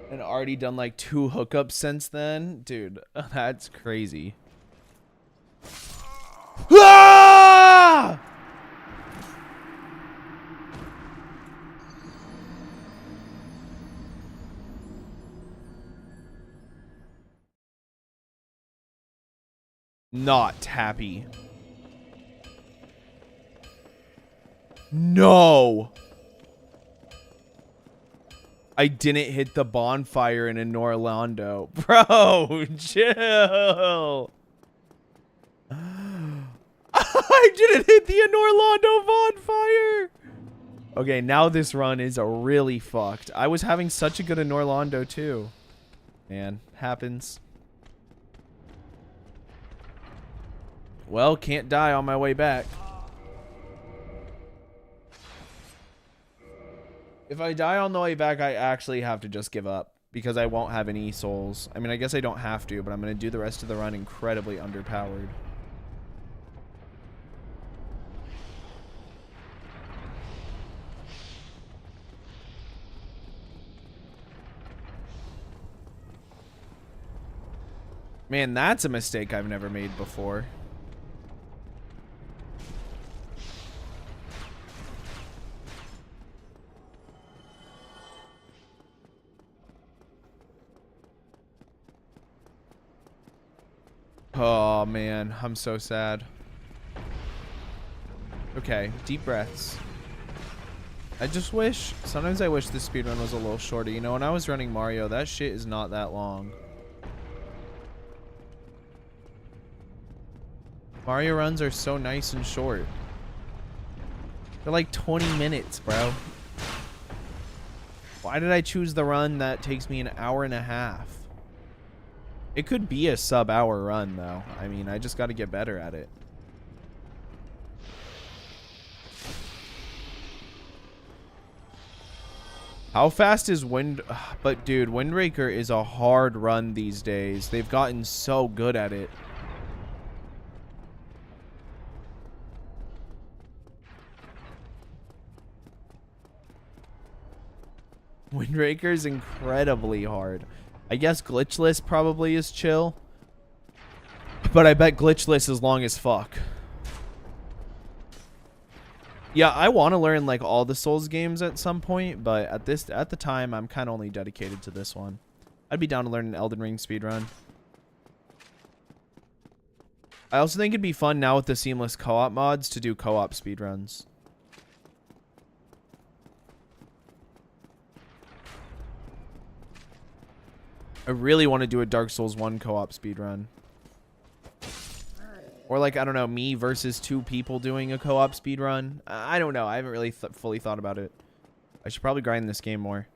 And already done like 2 hookups since then? Dude, that's crazy. Ah! Not happy. No. I didn't hit the bonfire in Orlando. Bro, chill. I didn't hit the Orlando bonfire. Okay, now this run is really fucked. I was having such a good in Orlando too. Man, happens. Well, can't die on my way back. If I die on the way back, I actually have to just give up because I won't have any souls. I mean, I guess I don't have to, but I'm going to do the rest of the run incredibly underpowered. Man, that's a mistake I've never made before. Oh, man. I'm so sad. Okay. Deep breaths. I just wish... Sometimes I wish this speedrun was a little shorter. You know, when I was running Mario, that shit is not that long. Mario runs are so nice and short. They're like 20 minutes, bro. Why did I choose the run that takes me an hour and a half? It could be a sub-hour run, though. I mean, I just got to get better at it. How fast is Wind... But, dude, Windbreaker is a hard run these days. They've gotten so good at it. Windbreaker is incredibly hard. I guess glitchless probably is chill. But I bet glitchless is long as fuck. Yeah, I want to learn like all the Souls games at some point, but at the time I'm kind of only dedicated to this one. I'd be down to learn an Elden Ring speedrun. I also think it'd be fun now with the seamless co-op mods to do co-op speedruns. I really want to do a Dark Souls 1 co-op speedrun. Or like, I don't know, me versus 2 people doing a co-op speedrun. I don't know. I haven't really fully thought about it. I should probably grind this game more.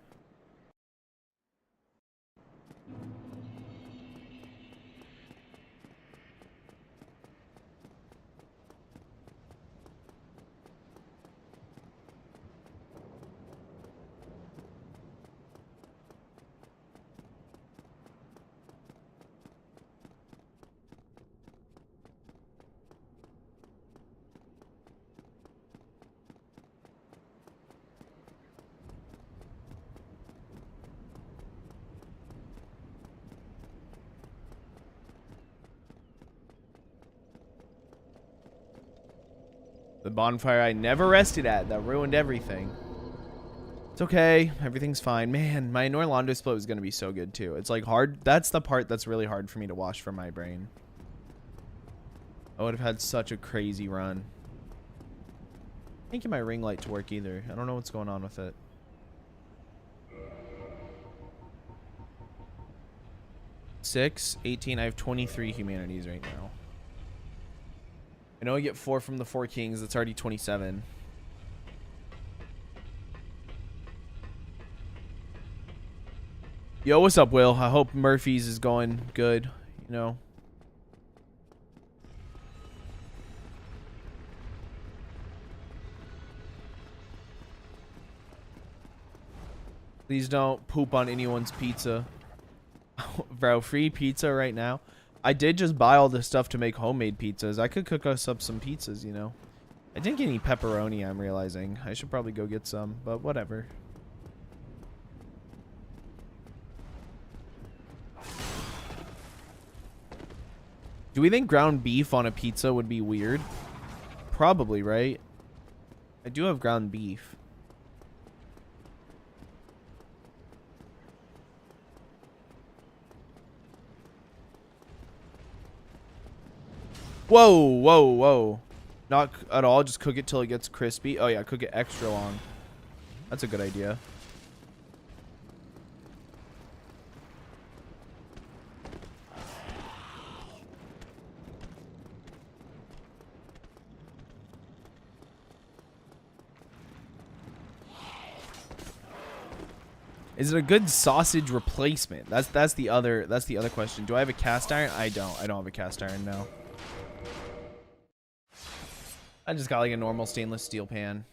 The bonfire I never rested at. That ruined everything. It's okay. Everything's fine. Man, my Norlondo split was going to be so good too. It's like hard. That's the part that's really hard for me to wash from my brain. I would have had such a crazy run. I can't get my ring light to work either. I don't know what's going on with it. Six, 18. I have 23 humanities right now. I know I get 4 from the 4 kings. That's already 27. Yo, what's up, Will? I hope Murphy's is going good, you know. Please don't poop on anyone's pizza. Bro, free pizza right now. I did just buy all this stuff to make homemade pizzas. I could cook us up some pizzas, you know. I didn't get any pepperoni, I'm realizing. I should probably go get some, but whatever. Do we think ground beef on a pizza would be weird? Probably, right? I do have ground beef. Whoa, whoa, whoa. Not at all. Just cook it till it gets crispy. Oh, yeah. Cook it extra long. That's a good idea. Is it a good sausage replacement? That's the other question. Do I have a cast iron? I don't have a cast iron now. I just got like a normal stainless steel pan.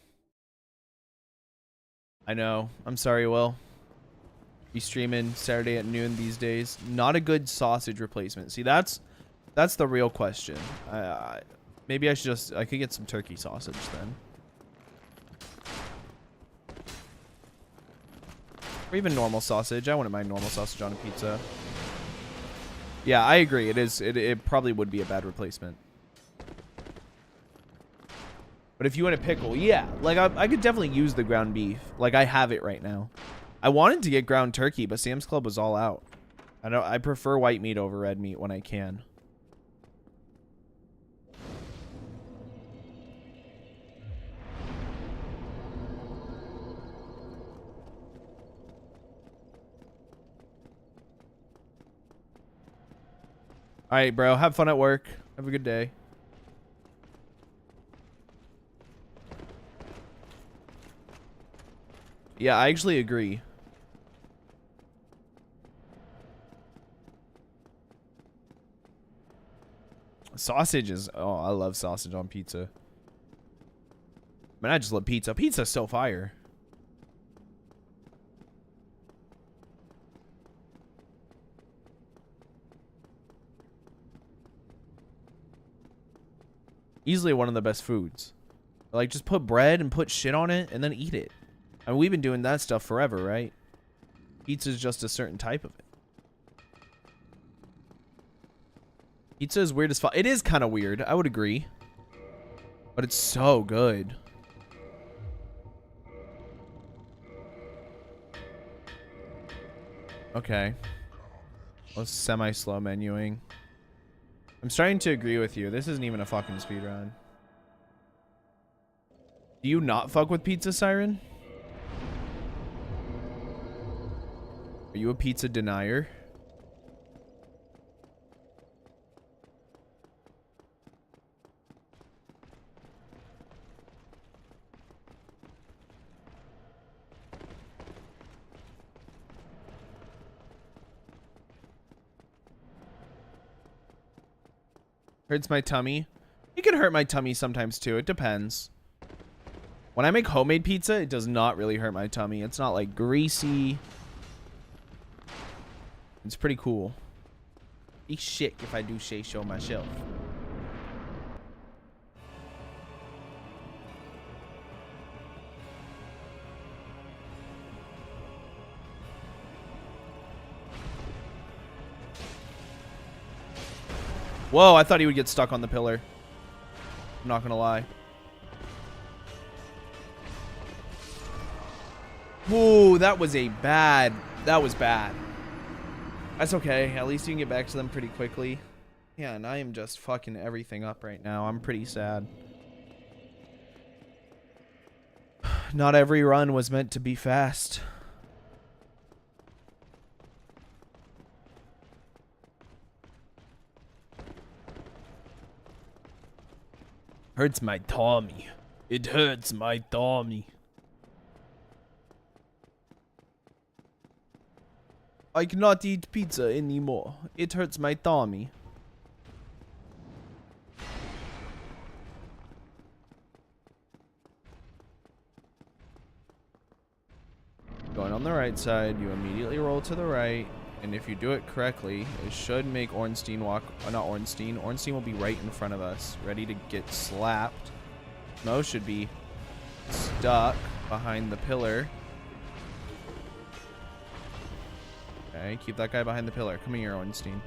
I know. I'm sorry, Will. Be streaming Saturday at noon these days. Not a good sausage replacement. See, that's the real question. Maybe I could get some turkey sausage then. Or even normal sausage. I wouldn't mind normal sausage on a pizza. Yeah, I agree. It probably would be a bad replacement. But if you want a pickle, yeah. Like, I could definitely use the ground beef. Like, I have it right now. I wanted to get ground turkey, but Sam's Club was all out. I prefer white meat over red meat when I can. All right, bro. Have fun at work. Have a good day. Yeah, I actually agree. Sausage is... Oh, I love sausage on pizza. Man, I just love pizza. Pizza's so fire. Easily one of the best foods. Like, just put bread and put shit on it and then eat it. I mean, we've been doing that stuff forever, right? Pizza's just a certain type of it. Pizza is weird as fuck. It is kind of weird. I would agree. But it's so good. Okay. Let's semi-slow menuing. I'm starting to agree with you. This isn't even a fucking speedrun. Do you not fuck with Pizza Siren? Are you a pizza denier? Hurts my tummy. It can hurt my tummy sometimes too. It depends. When I make homemade pizza, it does not really hurt my tummy. It's not like greasy. It's pretty cool. Be shit if I do say so myself. Whoa, I thought he would get stuck on the pillar. I'm not gonna lie. Ooh, that was bad. That was bad. That's okay. At least you can get back to them pretty quickly. Yeah, and I am just fucking everything up right now. I'm pretty sad. Not every run was meant to be fast. Hurts my tummy. It hurts my tummy. I cannot eat pizza anymore. It hurts my tummy. Going on the right side, you immediately roll to the right, and if you do it correctly, it should make Ornstein walk. Not Ornstein. Ornstein will be right in front of us, ready to get slapped. Mo should be stuck behind the pillar. Okay, keep that guy behind the pillar. Come here, Ornstein.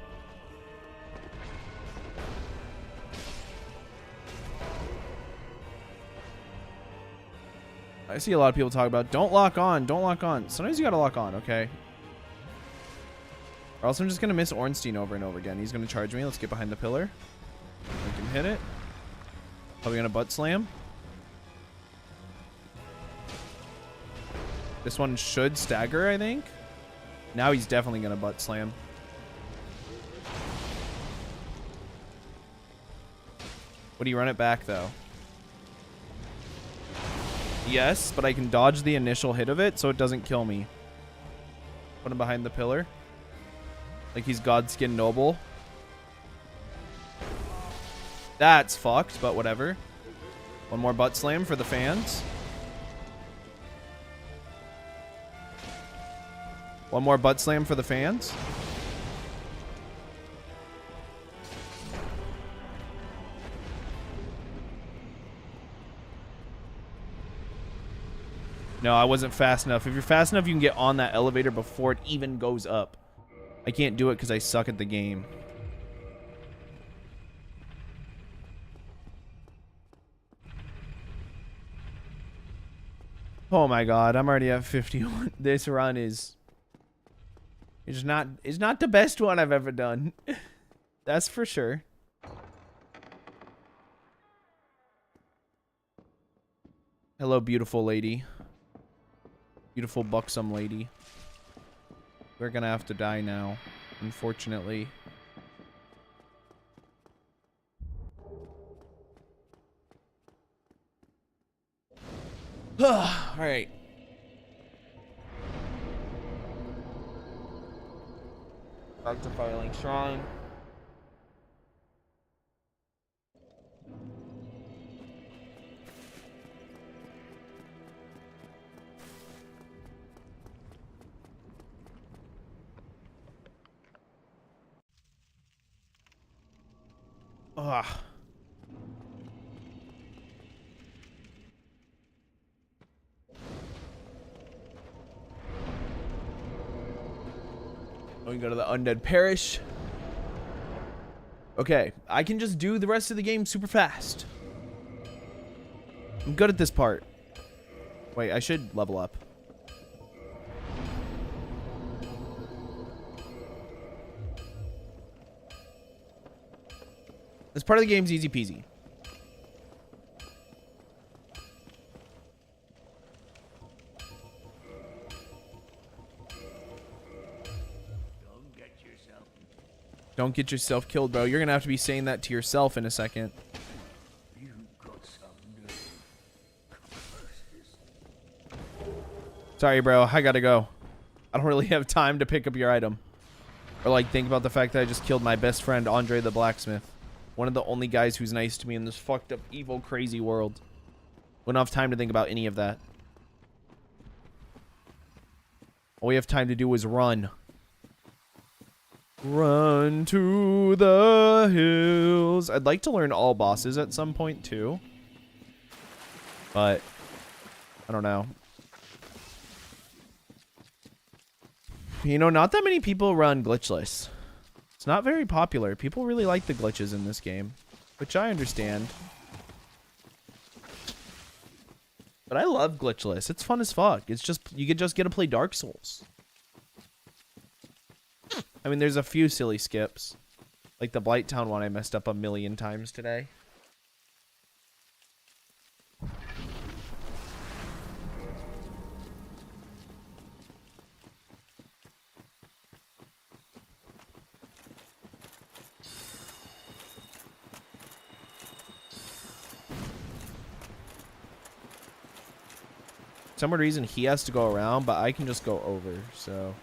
I see a lot of people talk about, don't lock on, don't lock on. Sometimes you gotta lock on, okay? Or else I'm just gonna miss Ornstein over and over again. He's gonna charge me. Let's get behind the pillar. We can hit it. Probably gonna butt slam. This one should stagger, I think. Now he's definitely gonna butt slam. Would he run it back though? Yes, but I can dodge the initial hit of it so it doesn't kill me. Put him behind the pillar. Like he's Godskin Noble. That's fucked, but whatever. One more butt slam for the fans. One more butt slam for the fans. No, I wasn't fast enough. If you're fast enough, you can get on that elevator before it even goes up. I can't do it because I suck at the game. Oh my god, I'm already at 51. This run is not the best one I've ever done. That's for sure. Hello, beautiful lady. Beautiful, buxom lady. We're gonna have to die now, unfortunately. Alright. Back to Firelink Shrine. Ugh. We can go to the Undead Parish. Okay, I can just do the rest of the game super fast. I'm good at this part. Wait, I should level up. This part of the game's easy peasy. Don't get yourself killed, bro. You're gonna have to be saying that to yourself in a second. Sorry, bro. I gotta go. I don't really have time to pick up your item. Or, like, think about the fact that I just killed my best friend, Andre the Blacksmith. One of the only guys who's nice to me in this fucked up, evil, crazy world. Wouldn't have time to think about any of that. All we have time to do is run. Run to the hills. I'd like to learn all bosses at some point, too. But, I don't know. You know, not that many people run glitchless. It's not very popular. People really like the glitches in this game, which I understand. But I love glitchless. It's fun as fuck. It's just, you could just get to play Dark Souls. I mean, there's a few silly skips. Like the Blighttown one I messed up a million times today. For some reason he has to go around, but I can just go over, so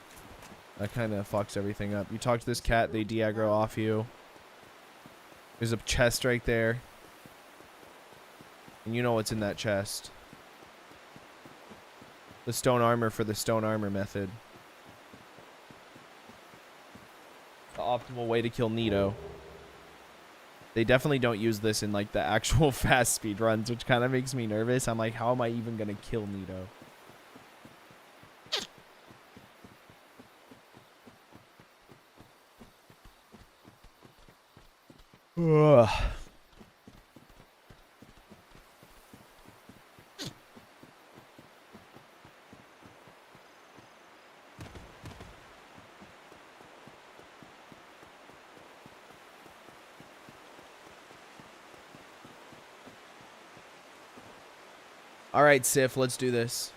that kind of fucks everything up. You talk to this cat, they de-aggro off you. There's a chest right there. And you know what's in that chest. The stone armor for the stone armor method. The optimal way to kill Nito. They definitely don't use this in like the actual fast speed runs, which kind of makes me nervous. I'm like, how am I even going to kill Nito? Ugh. All right, Sif, let's do this.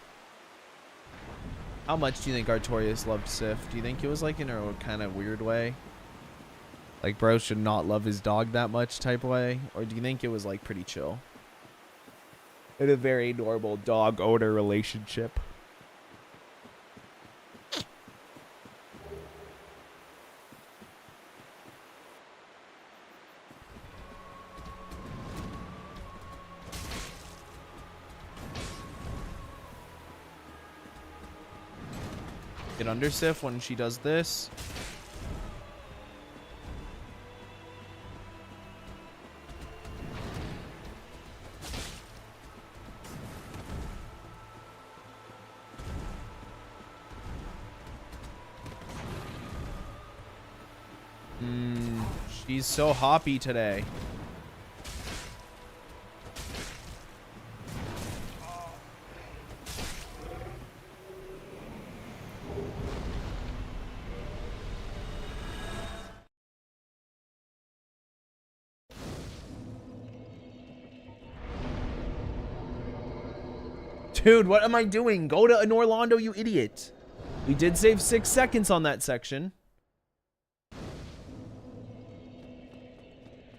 How much do you think Artorias loved Sif? Do you think it was like in a kind of weird way? Like bro should not love his dog that much type way? Or do you think it was like pretty chill? In a very normal dog-owner relationship. Get under Sif when she does this. She's so hoppy today. Dude, what am I doing? Go to an Orlando, you idiot. We did save 6 seconds on that section.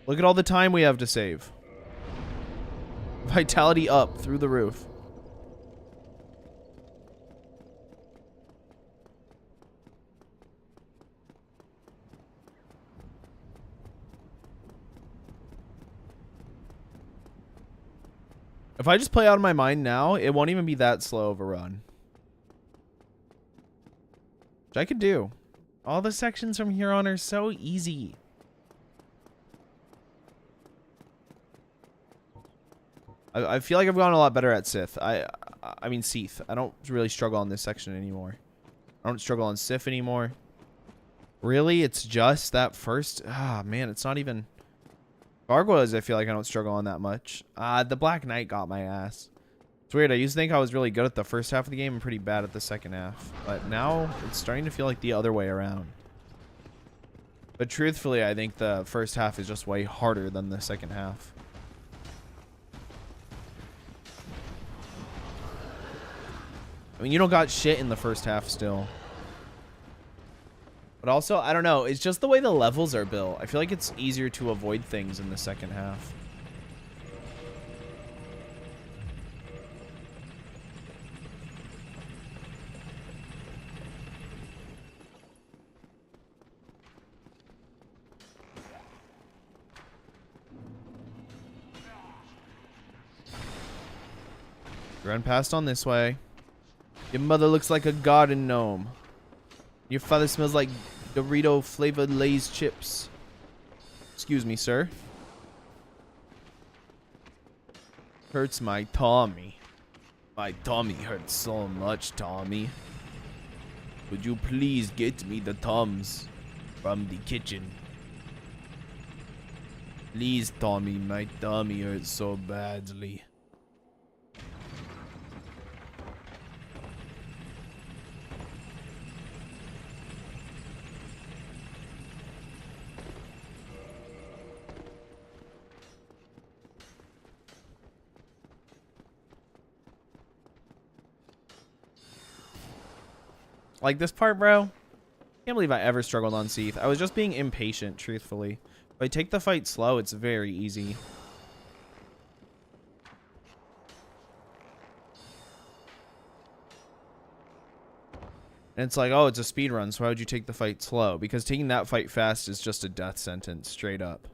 Look at all the time we have to save. Vitality up through the roof. If I just play out of my mind now, it won't even be that slow of a run. Which I could do. All the sections from here on are so easy. I feel like I've gotten a lot better at Sith. I mean Seath. I don't really struggle on this section anymore. I don't struggle on Sif anymore. Really? It's just that first? Ah, man, it's not even... Gargoyles, I feel like I don't struggle on that much. The Black Knight got my ass. It's weird. I used to think I was really good at the first half of the game and pretty bad at the second half. But now it's starting to feel like the other way around. But truthfully, I think the first half is just way harder than the second half. I mean, you don't got shit in the first half still. But also, I don't know. It's just the way the levels are built. I feel like it's easier to avoid things in the second half. Run past on this way. Your mother looks like a garden gnome. Your father smells like Dorito flavored Lay's chips. Excuse me, sir. Hurts my tummy. My tummy hurts so much, Tommy. Would you please get me the Tums from the kitchen? Please, Tommy, my tummy hurts so badly. Like this part, bro. Can't believe I ever struggled on Seath. I was just being impatient, truthfully. If I take the fight slow, it's very easy. And it's like, oh, it's a speed run, so why would you take the fight slow? Because taking that fight fast is just a death sentence, straight up.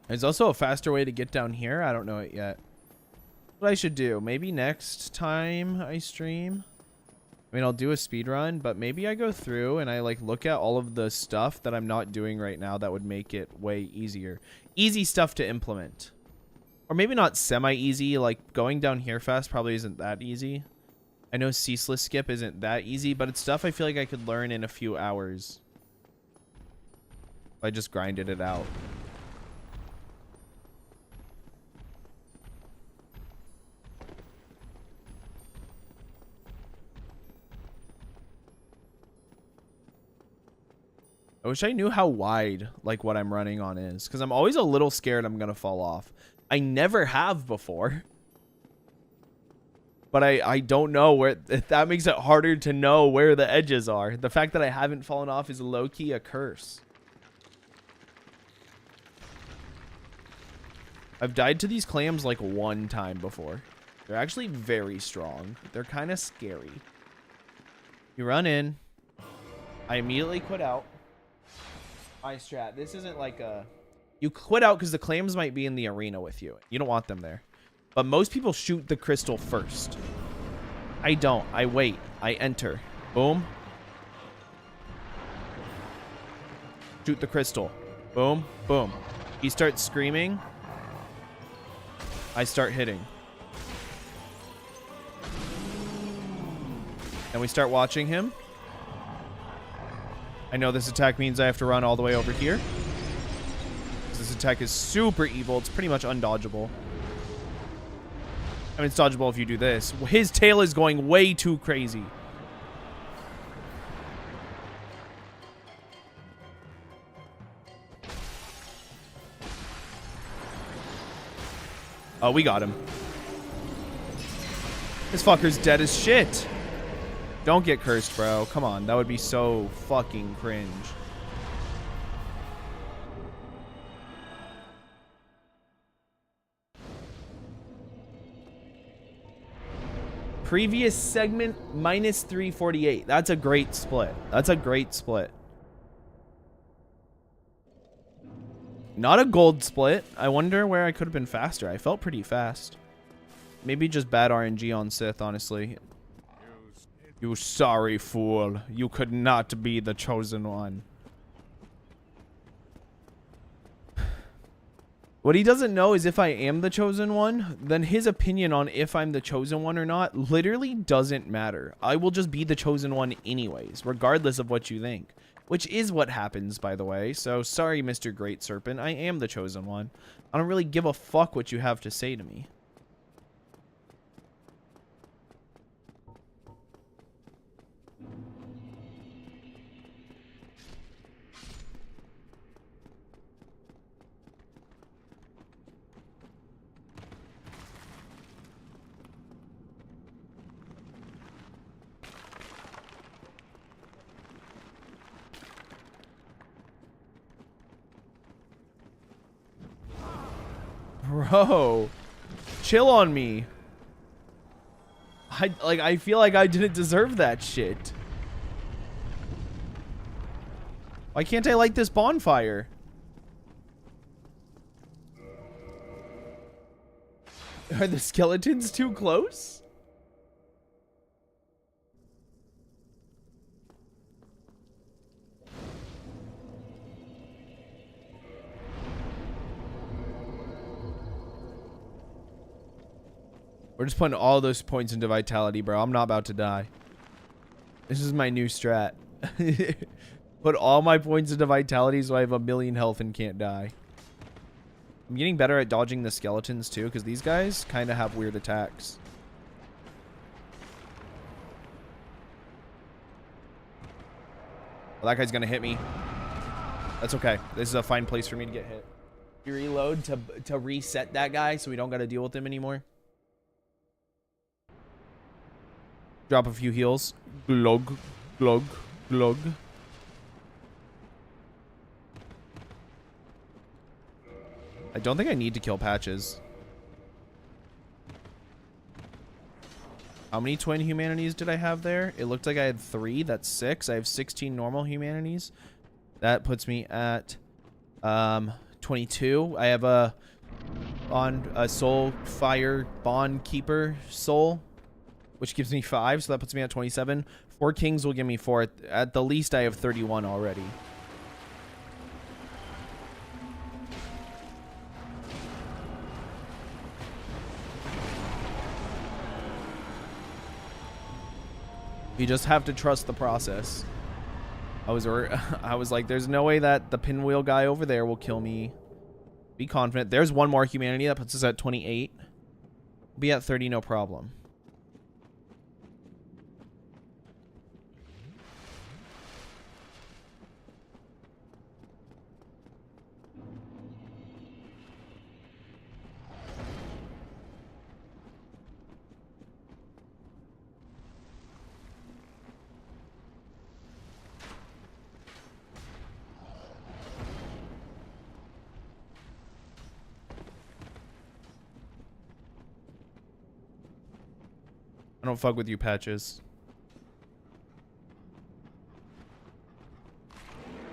There's also a faster way to get down here. I don't know it yet. What I should do, maybe next time I stream. I mean, I'll do a speed run, but maybe I go through and I like look at all of the stuff that I'm not doing right now that would make it way easier. Easy stuff to implement. Or maybe not semi-easy, like going down here fast probably isn't that easy. I know ceaseless skip isn't that easy, but it's stuff I feel like I could learn in a few hours. If I just grinded it out. I wish I knew how wide, like, what I'm running on is. Because I'm always a little scared I'm going to fall off. I never have before. But I don't know where... That makes it harder to know where the edges are. The fact that I haven't fallen off is low-key a curse. I've died to these clams, like, one time before. They're actually very strong. They're kind of scary. You run in. I immediately quit out. Strat. This isn't like a... You quit out because the clams might be in the arena with you. You don't want them there. But most people shoot the crystal first. I don't. I wait. I enter. Boom. Shoot the crystal. Boom. Boom. He starts screaming. I start hitting. And we start watching him. I know this attack means I have to run all the way over here. This attack is super evil. It's pretty much undodgeable. I mean, it's dodgeable if you do this. His tail is going way too crazy. Oh, we got him. This fucker's dead as shit. Don't get cursed, bro. Come on. That would be so fucking cringe. Previous segment, minus 348. That's a great split. That's a great split. Not a gold split. I wonder where I could have been faster. I felt pretty fast. Maybe just bad RNG on Sith, honestly. You sorry fool. You could not be the chosen one. What he doesn't know is if I am the chosen one, then his opinion on if I'm the chosen one or not literally doesn't matter. I will just be the chosen one anyways, regardless of what you think. Which is what happens, by the way. So, sorry, Mr. Great Serpent. I am the chosen one. I don't really give a fuck what you have to say to me. Bro, chill on me. I feel like I didn't deserve that shit. Why can't I light this bonfire? Are the skeletons too close? We're just putting all those points into vitality, bro. I'm not about to die. This is my new strat. Put all my points into vitality so I have 1,000,000 health and can't die. I'm getting better at dodging the skeletons too, because these guys kind of have weird attacks. Well, that guy's gonna hit me. That's okay. This is a fine place for me to get hit. You reload to reset that guy so we don't gotta deal with him anymore. Drop a few heals. Glug, glug, glug. I don't think I need to kill Patches. How many twin humanities did I have there? It looked like I had 3. That's 6. I have 16 normal humanities. That puts me at 22. I have a soul fire bond keeper soul, which gives me 5, so that puts me at 27. 4 kings will give me 4. At the least, I have 31 already. You just have to trust the process. I was like, there's no way that the pinwheel guy over there will kill me. Be confident. There's one more humanity. That puts us at 28. Be at 30, no problem. I don't fuck with you, Patches.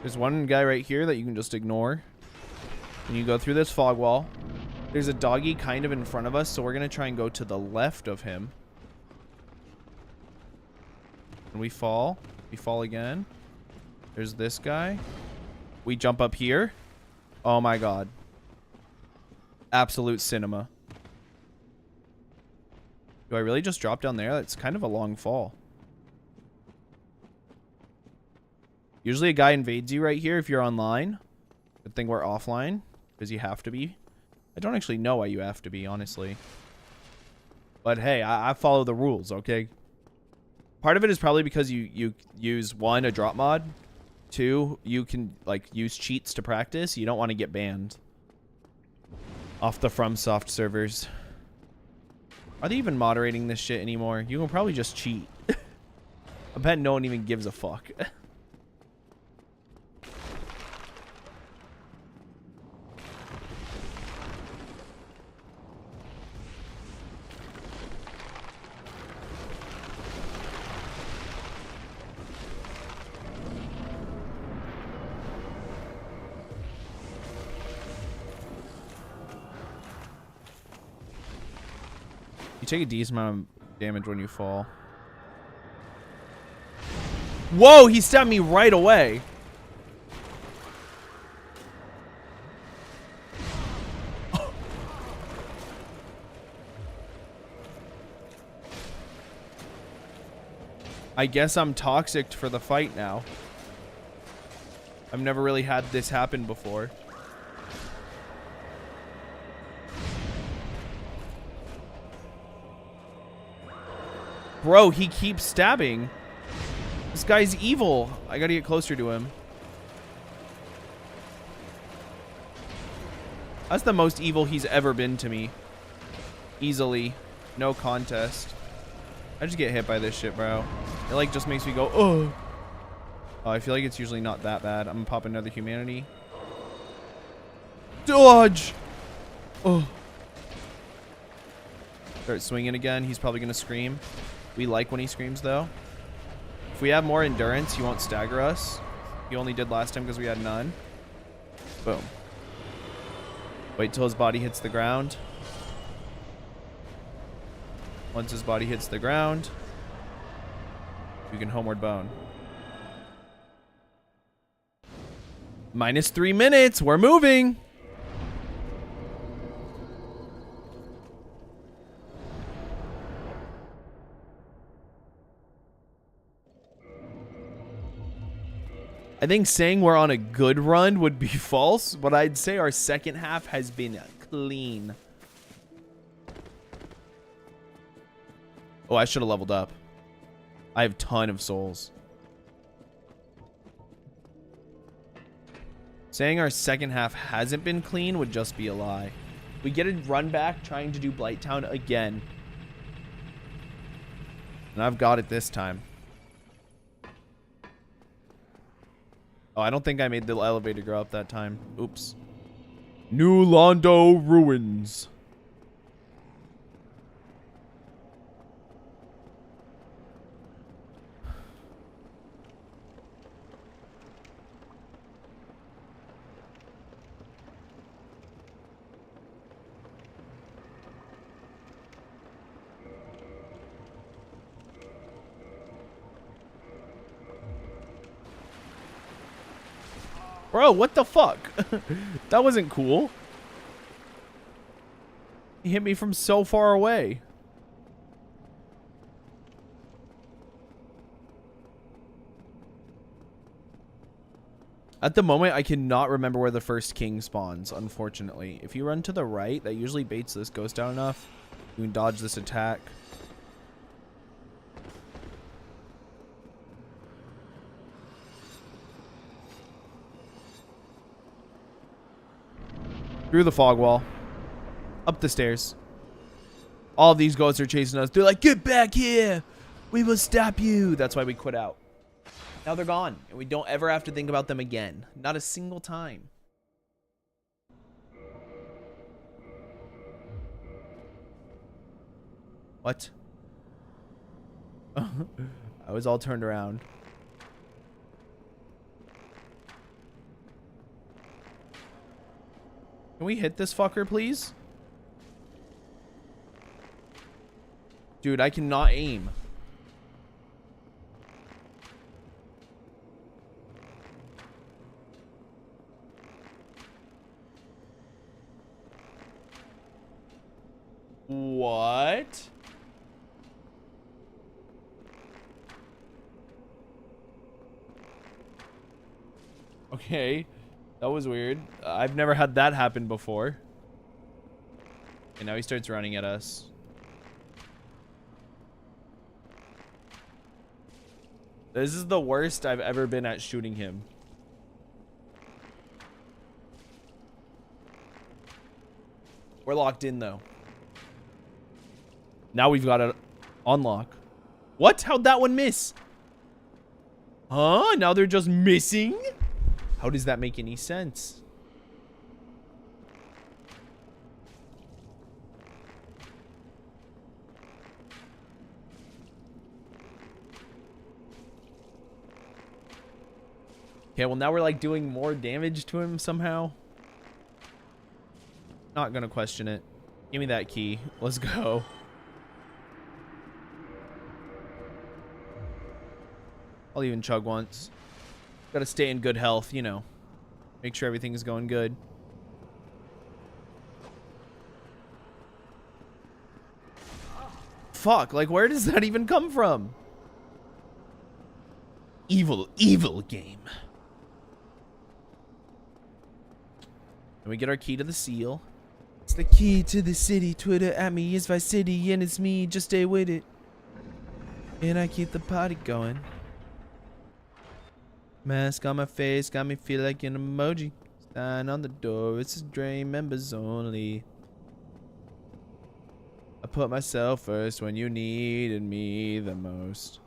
There's one guy right here that you can just ignore. And you go through this fog wall. There's a doggy kind of in front of us, so we're going to try and go to the left of him. And we fall. We fall again. There's this guy. We jump up here. Oh my god. Absolute cinema. Do I really just drop down there? That's kind of a long fall. Usually a guy invades you right here if you're online. Good thing we're offline, because you have to be. I don't actually know why you have to be, honestly. But hey, I follow the rules, okay? Part of it is probably because you use, 1, a drop mod. 2, you can like use cheats to practice. You don't want to get banned off the FromSoft servers. Are they even moderating this shit anymore? You can probably just cheat. I bet no one even gives a fuck. You take a decent amount of damage when you fall. Whoa, he stabbed me right away. I guess I'm toxic for the fight now. I've never really had this happen before. Bro, he keeps stabbing. This guy's evil. I gotta get closer to him. That's the most evil he's ever been to me. Easily. No contest. I just get hit by this shit, bro. It like just makes me go, oh. Oh, I feel like it's usually not that bad. I'm gonna pop another humanity. Dodge! Oh. Start swinging again. He's probably gonna scream. We like when he screams, though. If we have more endurance, he won't stagger us. He only did last time because we had none. Boom. Wait till his body hits the ground. Once his body hits the ground, we can homeward bone. -3 minutes. We're moving. I think saying we're on a good run would be false, but I'd say our second half has been clean. Oh, I should have leveled up. I have a ton of souls. Saying our second half hasn't been clean would just be a lie. We get a run back trying to do Blighttown again. And I've got it this time. Oh, I don't think I made the elevator go up that time. Oops. New Londo Ruins. Bro, what the fuck? That wasn't cool. He hit me from so far away. At the moment, I cannot remember where the first king spawns, unfortunately. If you run to the right, that usually baits this ghost down enough. You can dodge this attack. Through the fog wall. Up the stairs. All of these ghosts are chasing us. They're like, get back here. We will stop you. That's why we quit out. Now they're gone. And we don't ever have to think about them again. Not a single time. What? I was all turned around. Can we hit this fucker, please? Dude, I cannot aim. What? Okay. That was weird. I've never had that happen before. And now he starts running at us. This is the worst I've ever been at shooting him. We're locked in, though. Now we've got to unlock. What? How'd that one miss? Huh? Now they're just missing? How does that make any sense? Okay, well now we're like doing more damage to him somehow. Not gonna question it. Give me that key. Let's go. I'll even chug once. Gotta stay in good health, you know. Make sure everything's going good. Fuck, like where does that even come from? Evil, evil game. And we get our key to the seal. It's the key to the city. Twitter at me is Vice City, and it's me. Just stay with it. And I keep the party going. Mask on my face, got me feel like an emoji. Sign on the door, it's a Dre members only. I put myself first when you needed me the most.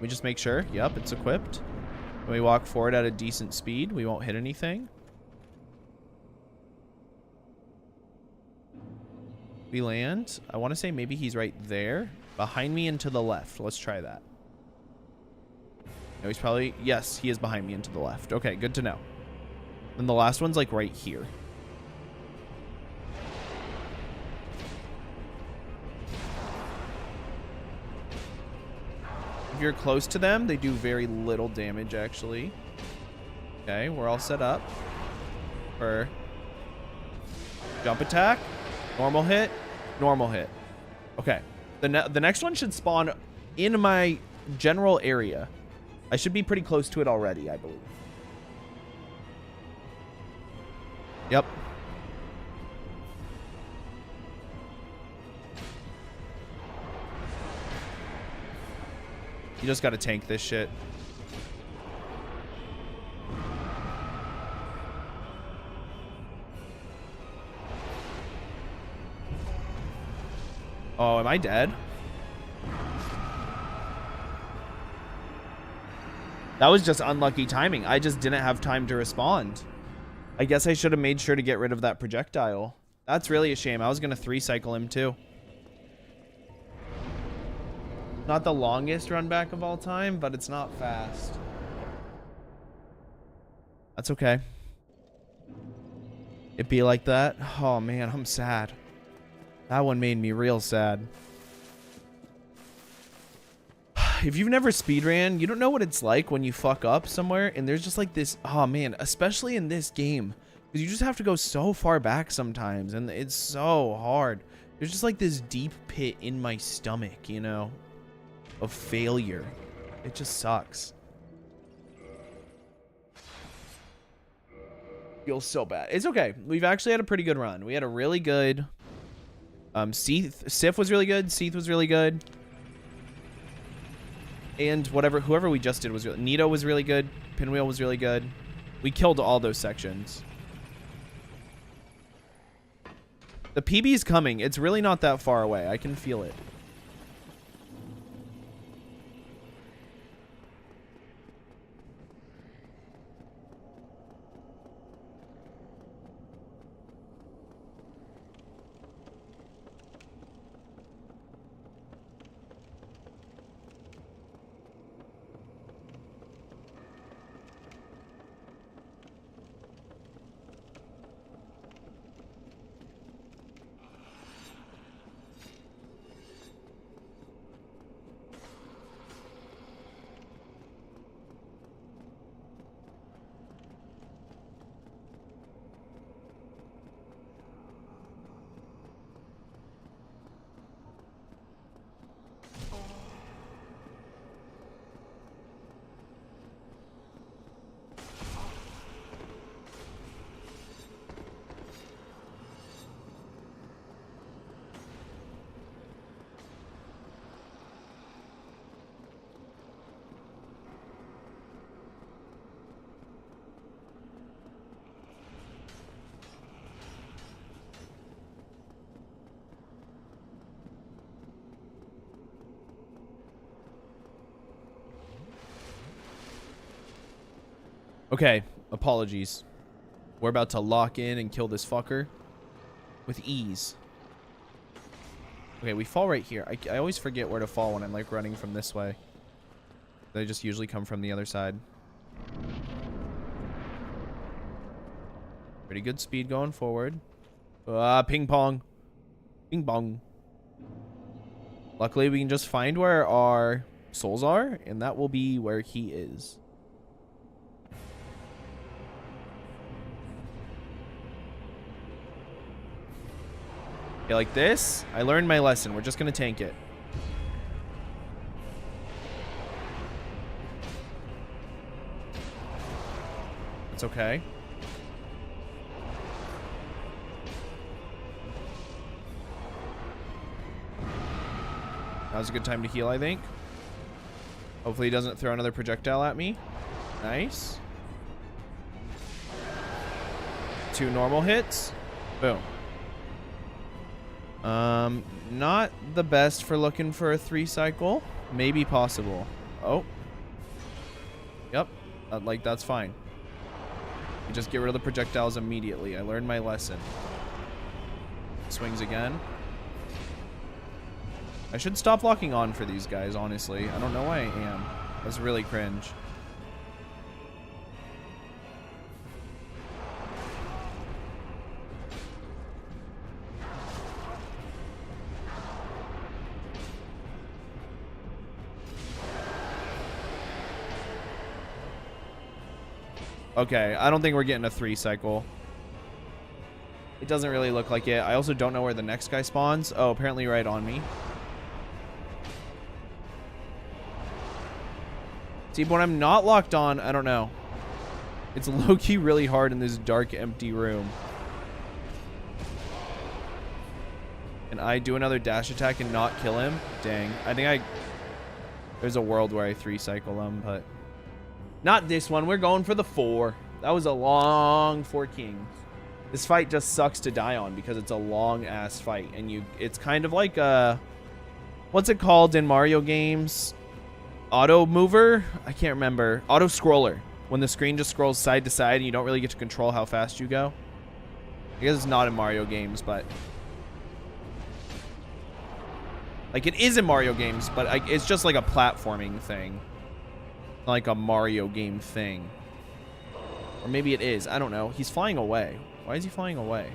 We just make sure, yep, it's equipped. When we walk forward at a decent speed, we won't hit anything. We land. I want to say maybe he's right there. Behind me and to the left. Let's try that. No, he's probably... Yes, he is behind me and to the left. Okay, good to know. And the last one's like right here. If you're close to them, they do very little damage, actually. Okay, we're all set up for jump attack. Normal hit. Normal hit. Okay. The next one should spawn in my general area. I should be pretty close to it already, I believe. Yep. You just gotta tank this shit. Oh, am I dead? That was just unlucky timing. I just didn't have time to respond. I guess I should have made sure to get rid of that projectile. That's really a shame. I was going to 3-cycle him too. Not the longest run back of all time, but it's not fast. That's okay. It be like that. Oh man, I'm sad. That one made me real sad. If you've never speedran, you don't know what it's like when you fuck up somewhere and there's just like this, oh man, especially in this game, because you just have to go so far back sometimes and it's so hard. There's just like this deep pit in my stomach, you know, of failure. It just sucks. Feels so bad. It's okay. We've actually had a pretty good run. We had a really good Sif was really good. Seath was really good. And whoever we just did was really... Nito was really good. Pinwheel was really good. We killed all those sections. The PB is coming. It's really not that far away. I can feel it. Okay, apologies. We're about to lock in and kill this fucker with ease. Okay, we fall right here. I always forget where to fall when I'm like running from this way. They just usually come from the other side. Pretty good speed going forward. Ping pong. Ping pong. Luckily, we can just find where our souls are, and that will be where he is. Okay, like this. I learned my lesson. We're just going to tank it. It's okay. Now's a good time to heal, I think. Hopefully he doesn't throw another projectile at me. Nice. 2 normal hits. Boom. Not the best for looking for a 3 cycle. Maybe possible. Oh. Yep. Like, that's fine. You just get rid of the projectiles immediately. I learned my lesson. Swings again. I should stop locking on for these guys, honestly. I don't know why I am. That's really cringe. Okay, I don't think we're getting a 3 cycle. It doesn't really look like it. I also don't know where the next guy spawns. Oh, apparently right on me. See, but when I'm not locked on, I don't know. It's low-key really hard in this dark, empty room. And I do another dash attack and not kill him? Dang. I think there's a world where I 3 cycle him, but... Not this one. We're going for the 4. That was a long 4 kings. This fight just sucks to die on because it's a long-ass fight. And it's kind of like a... What's it called in Mario games? Auto mover? I can't remember. Auto scroller. When the screen just scrolls side to side and you don't really get to control how fast you go. I guess it's not in Mario games, but... Like, it is in Mario games, but it's just like a platforming thing. Like a Mario game thing. Or maybe it is. I don't know. He's flying away. Why is he flying away?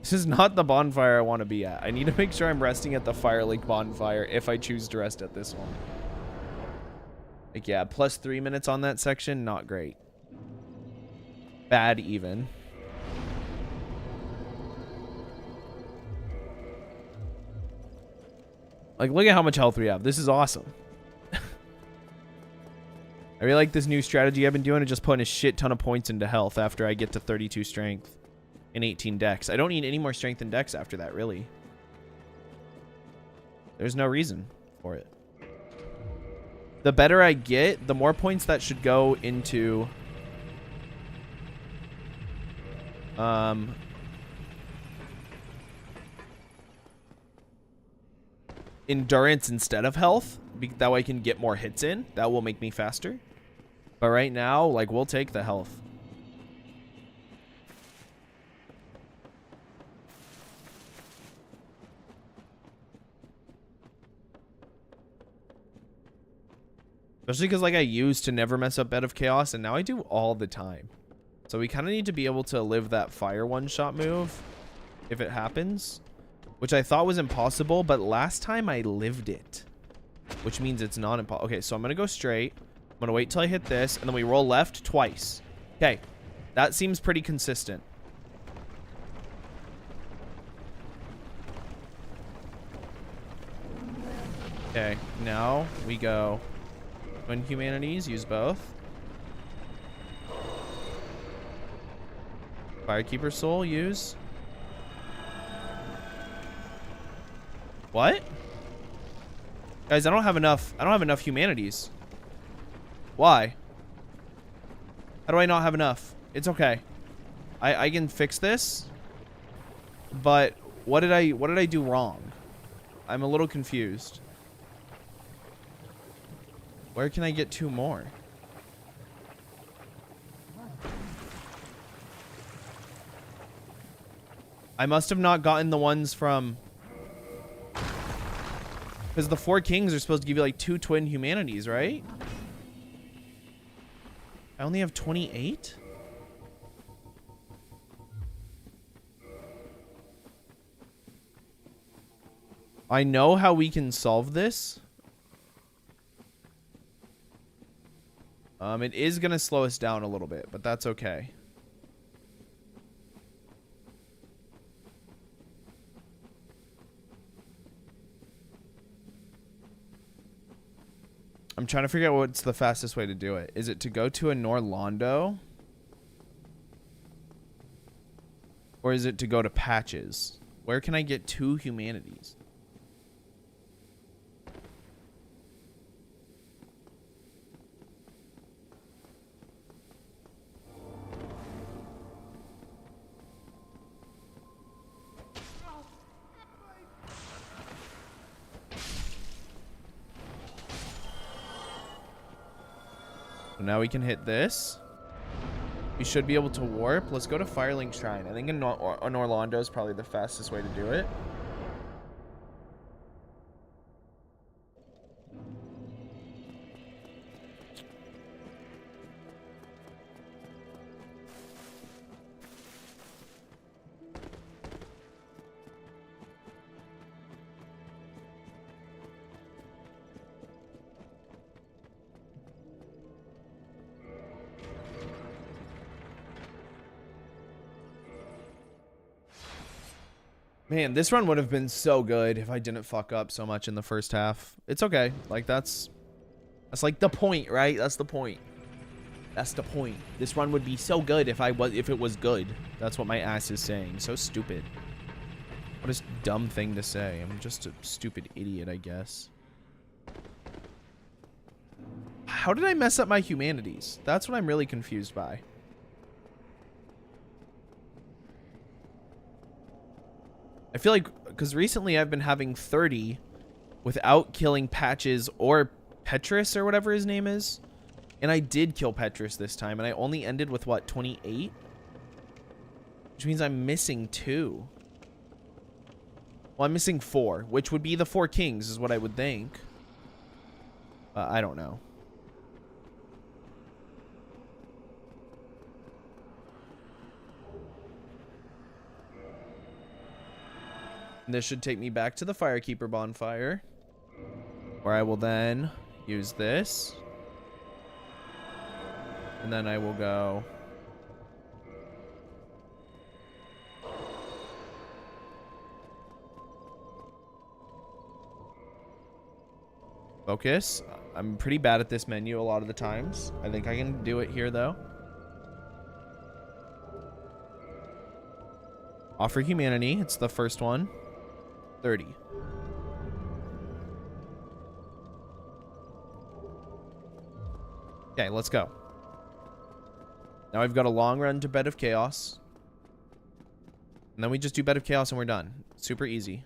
This is not the bonfire I want to be at. I need to make sure I'm resting at the Fire Lake bonfire if I choose to rest at this one. Like, yeah, plus 3 minutes on that section. Not great. Bad even. Like, look at how much health we have. This is awesome. I really like this new strategy I've been doing of just putting a shit ton of points into health after I get to 32 strength and 18 dex. I don't need any more strength and dex after that, really. There's no reason for it. The better I get, the more points that should go into... endurance instead of health. That way I can get more hits in. That will make me faster. But right now, like, we'll take the health. Especially because, like, I used to never mess up Bed of Chaos, and now I do all the time. So we kind of need to be able to live that fire one-shot move if it happens, which I thought was impossible, but last time I lived it, which means it's not impossible. Okay, so I'm going to go straight. I'm going to wait till I hit this, and then we roll left twice. Okay, that seems pretty consistent. Okay, now we go Twin Humanities, use both. Firekeeper Soul, use. What? Guys, I don't have enough humanities. Why? How do I not have enough? It's okay. I can fix this. But what did I do wrong? I'm a little confused. Where can I get 2 more? I must have not gotten the ones from... Because the 4 kings are supposed to give you like 2 twin humanities, right? I only have 28? I know how we can solve this. It is going to slow us down a little bit, but that's okay. I'm trying to figure out what's the fastest way to do it. Is it to go to a Norlondo? Or is it to go to Patches? Where can I get 2 humanities? So now we can hit this. We should be able to warp. Let's go to Firelink Shrine. I think an Orlando is probably the fastest way to do it. Man, this run would have been so good if I didn't fuck up so much in the first half. It's okay. Like, that's like the point, right? That's the point. That's the point. This run would be so good if it was good. That's what my ass is saying. So stupid. What a dumb thing to say. I'm just a stupid idiot, I guess. How did I mess up my humanities? That's what I'm really confused by. I feel like, because recently I've been having 30 without killing Patches or Petrus or whatever his name is. And I did kill Petrus this time, and I only ended with, what, 28? Which means I'm missing 2. Well, I'm missing 4, which would be the 4 kings is what I would think. I don't know. This should take me back to the Firekeeper bonfire, where I will then use this, and then I will go focus. I'm pretty bad at this menu a lot of the times. I think I can do it here though. Offer humanity, it's the first one. 30. Okay, let's go. Now I've got a long run to Bed of Chaos. And then we just do Bed of Chaos and we're done. Super easy.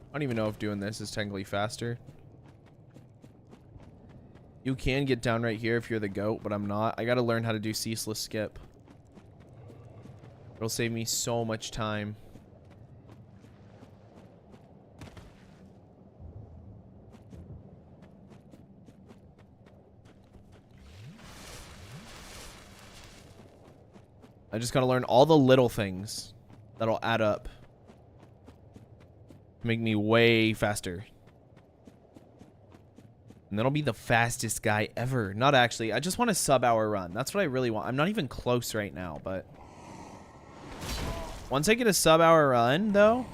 I don't even know if doing this is technically faster. You can get down right here if you're the goat, but I'm not. I gotta learn how to do ceaseless skip. It'll save me so much time. I just gotta learn all the little things that'll add up. Make me way faster. And then I'll be the fastest guy ever. Not actually. I just want a sub-hour run. That's what I really want. I'm not even close right now, but once I get a sub-hour run, though,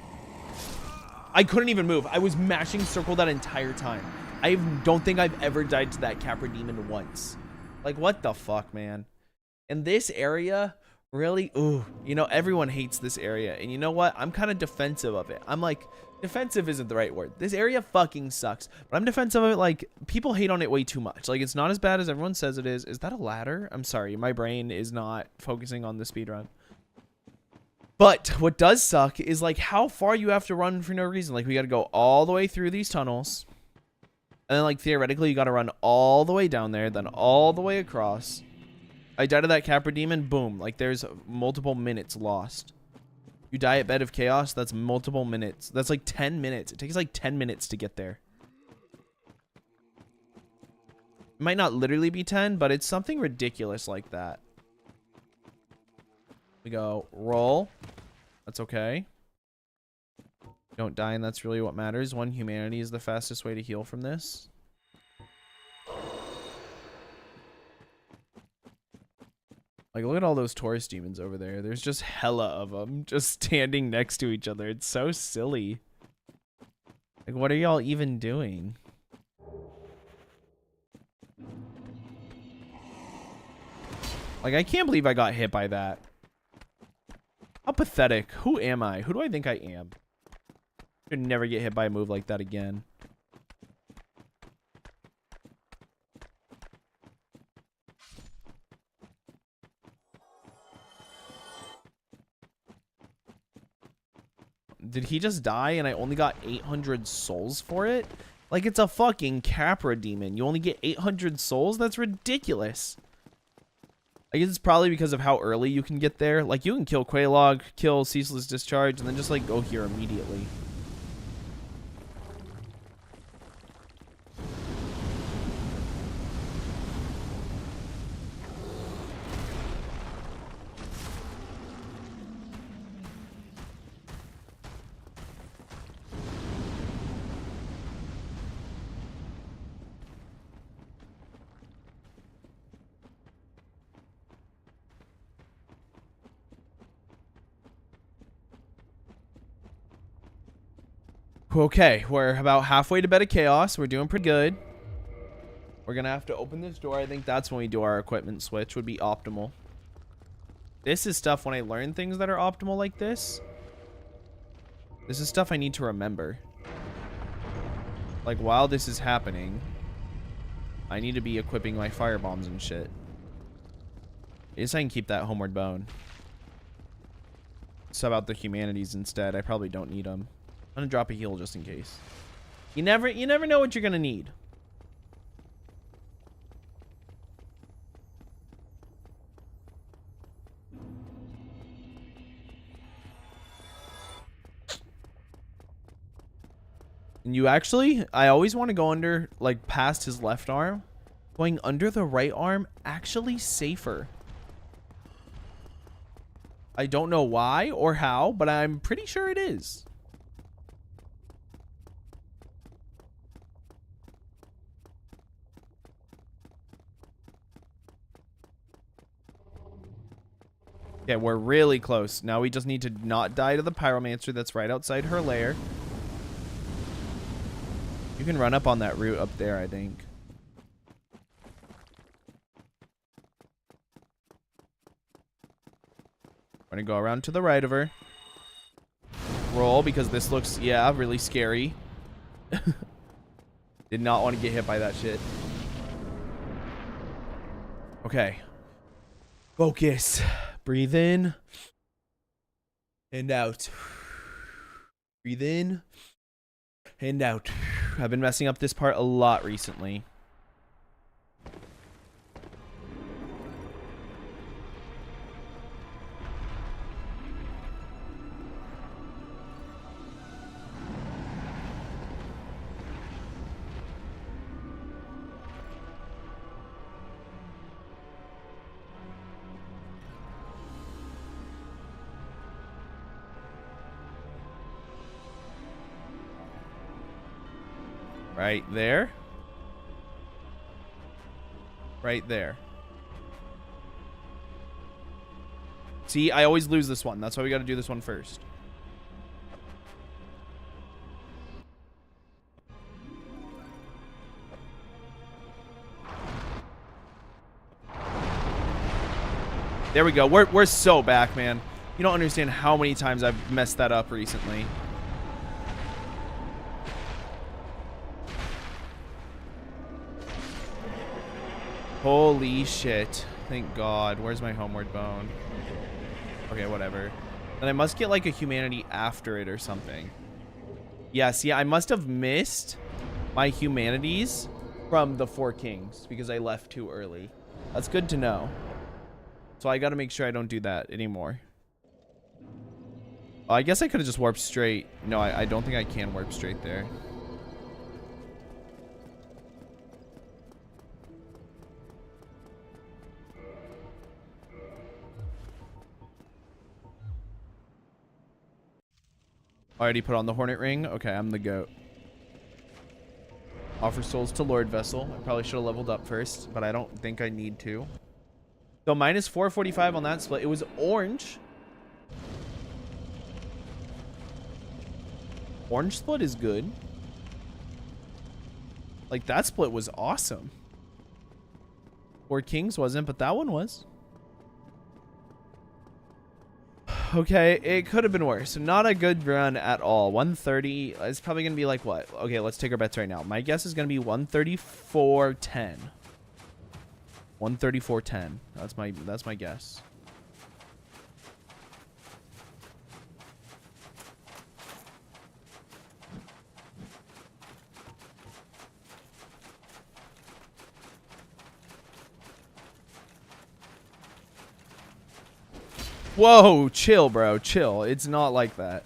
I couldn't even move. I was mashing circle that entire time. I don't think I've ever died to that Capra Demon once. Like, what the fuck, man? In this area, really? Ooh, you know, everyone hates this area. And you know what? I'm kind of defensive of it. I'm like, defensive isn't the right word. This area fucking sucks. But I'm defensive of it. Like, people hate on it way too much. Like, it's not as bad as everyone says it is. Is that a ladder? I'm sorry. My brain is not focusing on the speedrun. But what does suck is like how far you have to run for no reason. Like we got to go all the way through these tunnels. And then like theoretically you got to run all the way down there, then all the way across. I died to that Capra demon, boom. Like there's multiple minutes lost. You die at Bed of Chaos, that's multiple minutes. That's like 10 minutes. It takes like 10 minutes to get there. It might not literally be 10, but it's something ridiculous like that. We go roll. That's okay. Don't die, and that's really what matters. 1 humanity is the fastest way to heal from this. Like, look at all those Taurus demons over there. There's just hella of them just standing next to each other. It's so silly. Like, what are y'all even doing? Like, I can't believe I got hit by that. How pathetic. Who am I? Who do I think I am? Should never get hit by a move like that again. Did he just die and I only got 800 souls for it? Like, it's a fucking Capra demon. You only get 800 souls? That's ridiculous. I guess it's probably because of how early you can get there. Like, you can kill Quelaag, kill Ceaseless Discharge, and then just, like, go here immediately. Okay, we're about halfway to Bed of Chaos. We're doing pretty good. We're gonna have to open this door. I think that's when we do our equipment switch. Would be optimal. This is stuff when I learn things that are optimal like this. This is stuff I need to remember. Like, while this is happening, I need to be equipping my fire bombs and shit. I guess I can keep that homeward bone. Sub out the humanities instead. I probably don't need them. I'm gonna drop a heal just in case. You never know what you're gonna need. And you actually, I always want to go under, like, past his left arm. Going under the right arm, actually safer. I don't know why or how, but I'm pretty sure it is. Okay, we're really close. Now we just need to not die to the pyromancer that's right outside her lair. You can run up on that route up there, I think. We're gonna go around to the right of her. Roll, because this looks, yeah, really scary. Did not want to get hit by that shit. Okay. Focus. Breathe in. And out. Breathe in. And out. I've been messing up this part a lot recently. Right there. Right there. See, I always lose this one. That's why we got to do this one first. There we go. We're so back, man. You don't understand how many times I've messed that up recently. Holy shit. Thank God. Where's my homeward bone? Okay, whatever. And I must get like a humanity after it or something. Yeah, see, I must have missed my humanities from the Four Kings because I left too early. That's good to know. So I got to make sure I don't do that anymore. Oh, I guess I could have just warped straight. No, I don't think I can warp straight there. Already put on the Hornet Ring. Okay, I'm the goat. Offer souls to Lord Vessel. I probably should have leveled up first, but I don't think I need to. So minus 445 on that split. It was orange. Orange split is good. Like, that split was awesome. Four Kings wasn't, but that one was. Okay, it could have been worse. Not a good run at all. 130 is probably going to be like what? Okay, let's take our bets right now. My guess is going to be 134.10. 134.10. That's my guess. Whoa, chill, bro. Chill. It's not like that.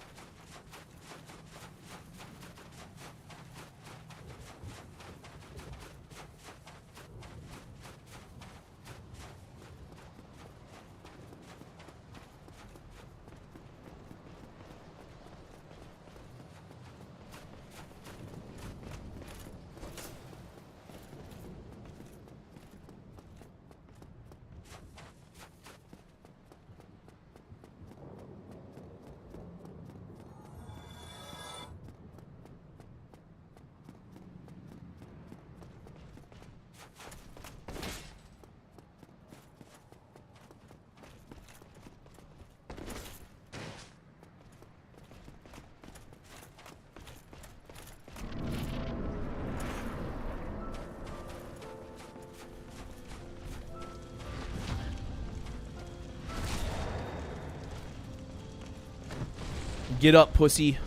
Get up, pussy.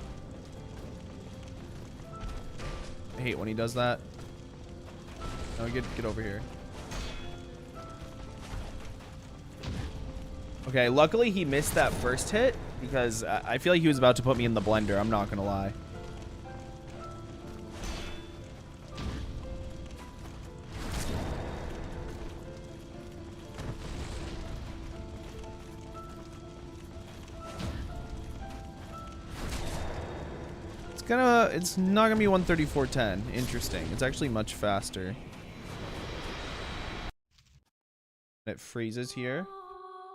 I hate when he does that. No, get over here. Okay, luckily he missed that first hit because I feel like he was about to put me in the blender. I'm not gonna lie. It's not gonna be 134.10. Interesting. It's actually much faster. It freezes here.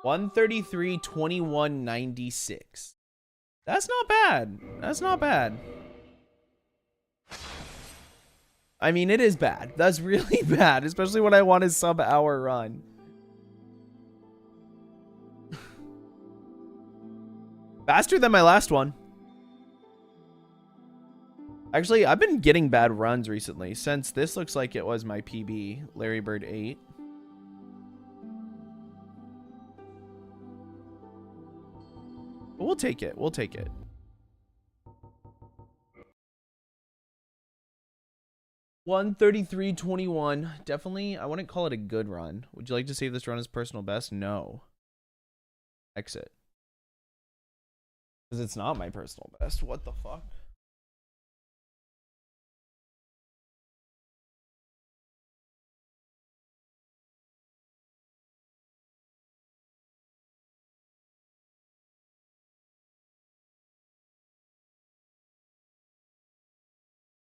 133.21.96. That's not bad. That's not bad. I mean, it is bad. That's really bad, especially when I want a sub-hour run. Faster than my last one. Actually, I've been getting bad runs recently since this looks like it was my PB, Larry Bird 8. But we'll take it. We'll take it. $133.21. Definitely, I wouldn't call it a good run. Would you like to save this run as personal best? No. Exit. Because it's not my personal best. What the fuck?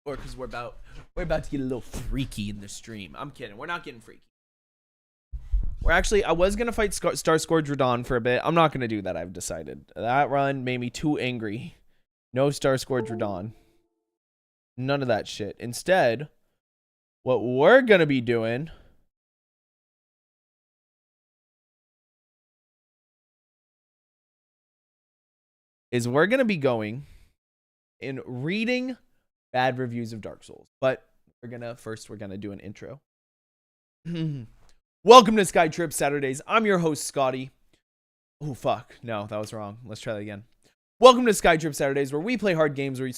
Or because we're about to get a little freaky in the stream. I'm kidding. We're not getting freaky. We're actually, I was going to fight Starscourge Radahn for a bit. I'm not going to do that, I've decided. That run made me too angry. No Starscourge Radahn. None of that shit. Instead, what we're going to be doing is we're going to be going and reading bad reviews of Dark Souls. But we're going to do an intro. Welcome to Skytrip Saturdays. I'm your host, Scotty. Oh, fuck. No, that was wrong. Let's try that again. Welcome to Skytrip Saturdays, where we play hard games. Welcome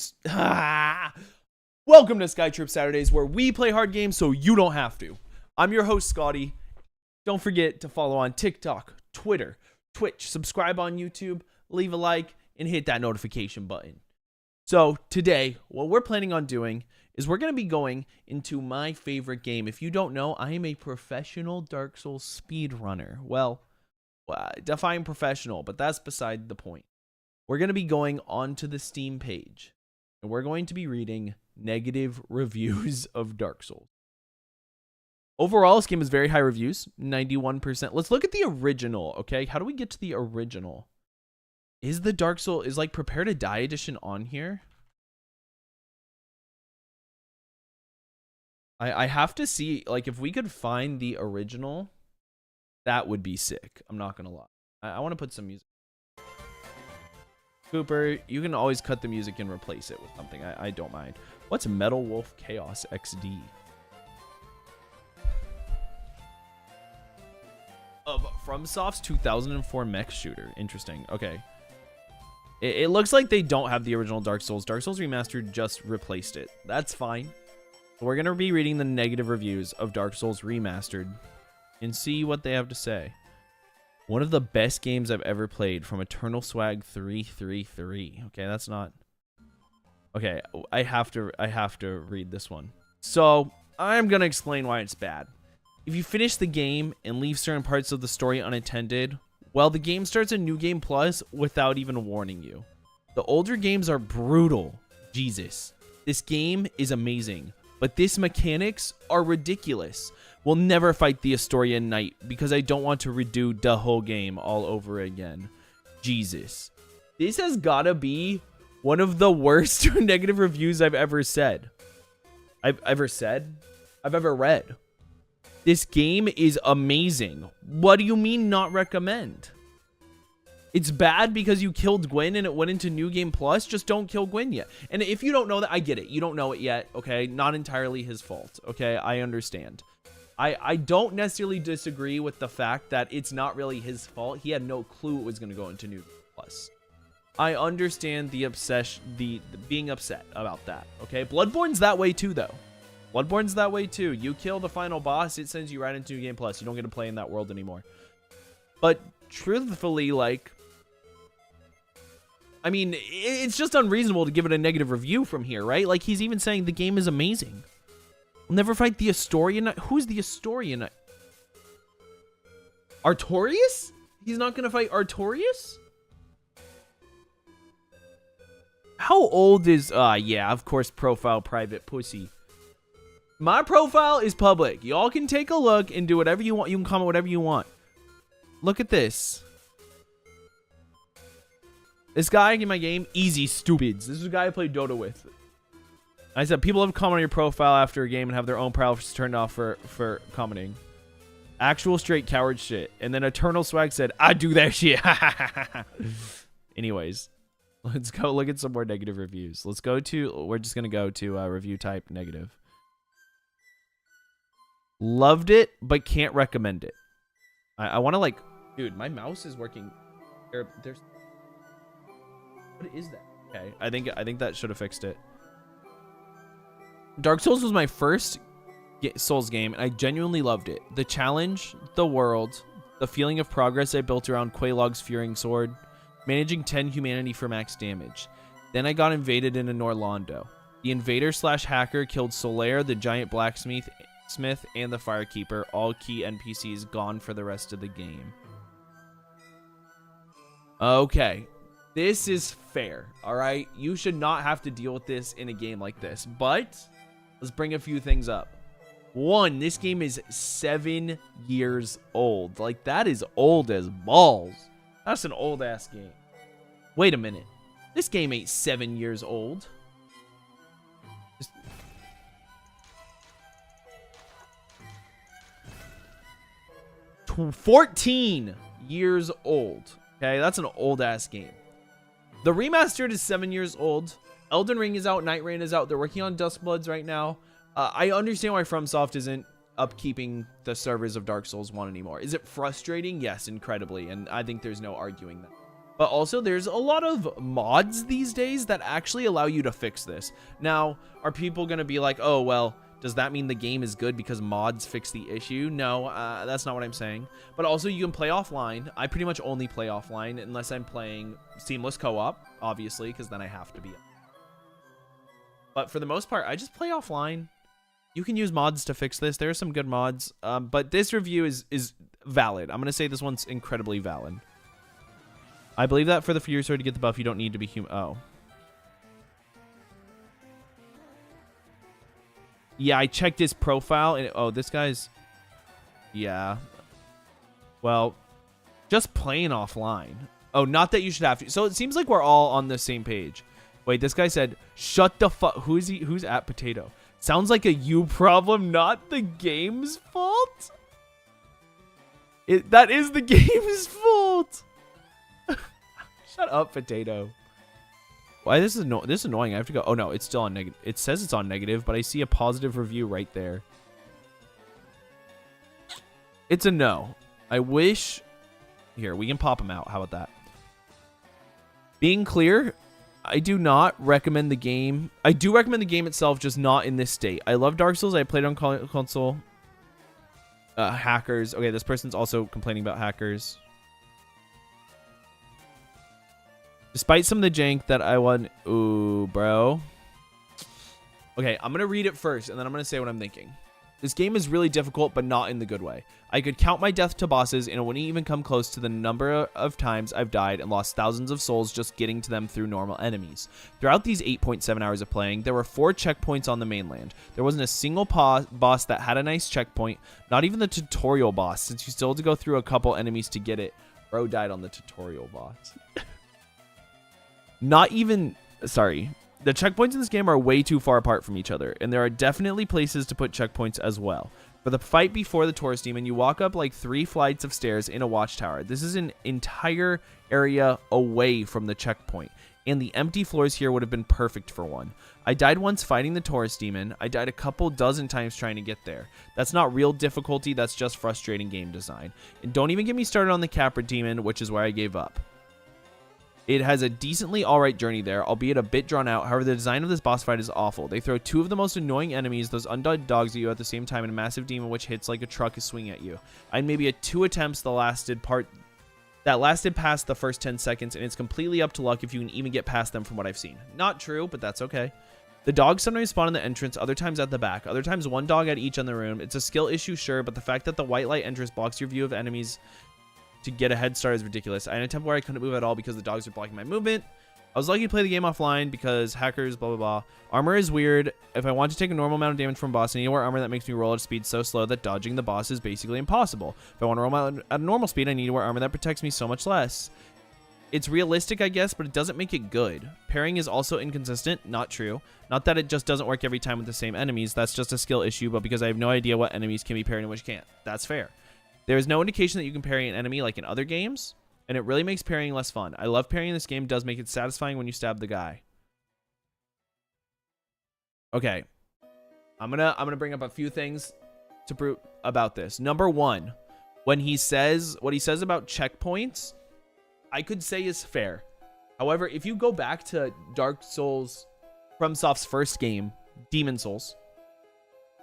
to Skytrip Saturdays, where we play hard games so you don't have to. I'm your host, Scotty. Don't forget to follow on TikTok, Twitter, Twitch, subscribe on YouTube, leave a like, and hit that notification button. So today, what we're planning on doing is we're going to be going into my favorite game. If you don't know, I am a professional Dark Souls speedrunner. Well, define professional, but that's beside the point. We're going to be going onto the Steam page, and we're going to be reading negative reviews of Dark Souls. Overall, this game has very high reviews, 91%. Let's look at the original, okay? How do we get to the original? Is the Dark Souls, is like Prepare to Die edition on here? I have to see, like, if we could find the original, that would be sick. I'm not gonna lie. I want to put some music. Cooper, you can always cut the music and replace it with something. I don't mind. What's Metal Wolf Chaos XD? Of FromSoft's 2004 mech shooter. Interesting. Okay. It looks like they don't have the original Dark Souls. Dark Souls Remastered just replaced it. That's fine. We're going to be reading the negative reviews of Dark Souls Remastered and see what they have to say. One of the best games I've ever played from Eternal Swag 333. Okay, that's not... Okay, I have to read this one. So, I'm going to explain why it's bad. If you finish the game and leave certain parts of the story unattended, well, the game starts a new game plus without even warning you. The older games are brutal. Jesus. This game is amazing, but these mechanics are ridiculous. We'll never fight the Astoria Knight because I don't want to redo the whole game all over again. Jesus. This has gotta be one of the worst negative reviews I've ever said. I've ever read. This game is amazing. What do you mean not recommend? It's bad because you killed Gwyn and it went into New Game Plus. Just don't kill Gwyn yet. And if you don't know that, I get it. You don't know it yet, okay? Not entirely his fault, okay? I understand. I don't necessarily disagree with the fact that it's not really his fault. He had no clue it was going to go into New Game Plus. I understand the obsession, the being upset about that, okay? Bloodborne's that way too, though. Bloodborne's that way too. You kill the final boss, it sends you right into New Game Plus. You don't get to play in that world anymore. But truthfully, like, I mean, it's just unreasonable to give it a negative review from here, right? Like, he's even saying the game is amazing. We'll never fight the Astoria Knight. Who's the Astoria Knight? Artorias? He's not going to fight Artorias? How old is... yeah, of course, profile private pussy. My profile is public. Y'all can take a look and do whatever you want. You can comment whatever you want. Look at this. This guy in my game, easy stupids. This is a guy I played Dota with. I said, people have commented on your profile after a game and have their own profiles turned off for commenting. Actual straight coward shit. And then Eternal Swag said, I do that shit. Anyways, let's go look at some more negative reviews. Let's go to, we're just going to go to review type negative. Loved it, but can't recommend it. I want to like, dude, my mouse is working. There's, what is that? Okay, I think that should have fixed it. Dark Souls was my first Souls game, and I genuinely loved it. The challenge, the world, the feeling of progress I built around Quelaag's Fearing Sword, managing 10 humanity for max damage. Then I got invaded into Norlondo. The invader/hacker killed Solaire, the giant blacksmith, and the firekeeper, all key NPCs gone for the rest of the game. Okay. This is fair, all right? You should not have to deal with this in a game like this, but let's bring a few things up. One, this game is 7 years old. Like, that is old as balls. That's an old-ass game. Wait a minute. This game ain't 7 years old. 14 years old. Okay, that's an old-ass game. The remastered is 7 years old. Elden Ring is out. Night Rain is out. They're working on Dustbloods right now. I understand why FromSoft isn't upkeeping the servers of Dark Souls 1 anymore. Is it frustrating? Yes, incredibly, and I think there's no arguing that. But also, there's a lot of mods these days that actually allow you to fix this. Now, are people going to be like, oh, well, does that mean the game is good because mods fix the issue? No, that's not what I'm saying. But also, you can play offline. I pretty much only play offline unless I'm playing seamless co-op, obviously, because then I have to be. But for the most part, I just play offline. You can use mods to fix this. There are some good mods, but this review is valid. I'm going to say this one's incredibly valid. I believe that for the Fury Sword to get the buff, you don't need to be human. Oh. Yeah, I checked his profile, and oh, this guy's... Yeah. Well, just playing offline. Oh, not that you should have to. So it seems like we're all on the same page. Wait, this guy said, shut the fuck... Who is he? Who's at Potato? Sounds like a you problem, not the game's fault? That is the game's fault. Shut up, Potato. Why this is annoying. I have to go. Oh no, it's still on negative. It says it's on negative, but I see a positive review right there. It's a no. I wish. Here, we can pop them out. How about that? Being clear, I do not recommend the game. I do recommend the game itself, just not in this state. I love Dark Souls. I played on console. Hackers. Okay, this person's also complaining about hackers. Despite some of the jank that I want... Ooh, bro. Okay, I'm going to read it first, and then I'm going to say what I'm thinking. This game is really difficult, but not in the good way. I could count my death to bosses, and it wouldn't even come close to the number of times I've died and lost thousands of souls just getting to them through normal enemies. Throughout these 8.7 hours of playing, there were 4 checkpoints on the mainland. There wasn't a single boss that had a nice checkpoint, not even the tutorial boss, since you still had to go through a couple enemies to get it. Bro died on the tutorial boss. Not even... Sorry. The checkpoints in this game are way too far apart from each other, and there are definitely places to put checkpoints as well. For the fight before the Taurus Demon, you walk up like 3 flights of stairs in a watchtower. This is an entire area away from the checkpoint, and the empty floors here would have been perfect for one. I died once fighting the Taurus Demon. I died a couple dozen times trying to get there. That's not real difficulty, that's just frustrating game design. And don't even get me started on the Capra Demon, which is where I gave up. It has a decently alright journey there, albeit a bit drawn out. However, the design of this boss fight is awful. They throw 2 of the most annoying enemies, those undead dogs, at you at the same time, and a massive demon which hits like a truck is swinging at you. I had maybe 2 attempts that lasted past the first 10 seconds, and it's completely up to luck if you can even get past them from what I've seen. Not true, but that's okay. The dogs sometimes spawn in the entrance, other times at the back, other times 1 dog at each in the room. It's a skill issue, sure, but the fact that the white light entrance blocks your view of enemies to get a head start is ridiculous. I had an attempt where I couldn't move at all because the dogs were blocking my movement. I was lucky to play the game offline because hackers, blah, blah, blah. Armor is weird. If I want to take a normal amount of damage from a boss, I need to wear armor that makes me roll at a speed so slow that dodging the boss is basically impossible. If I want to roll at a normal speed, I need to wear armor that protects me so much less. It's realistic, I guess, but it doesn't make it good. Pairing is also inconsistent. Not true. Not that it just doesn't work every time with the same enemies. That's just a skill issue, but because I have no idea what enemies can be paired and which can't. That's fair. There is no indication that you can parry an enemy like in other games, and it really makes parrying less fun. I love parrying in this game. It does make it satisfying when you stab the guy. Okay. I'm gonna bring up a few things to prove about this. Number 1, when he says what he says about checkpoints, I could say is fair. However, if you go back to Dark Souls, FromSoft's first game, Demon Souls,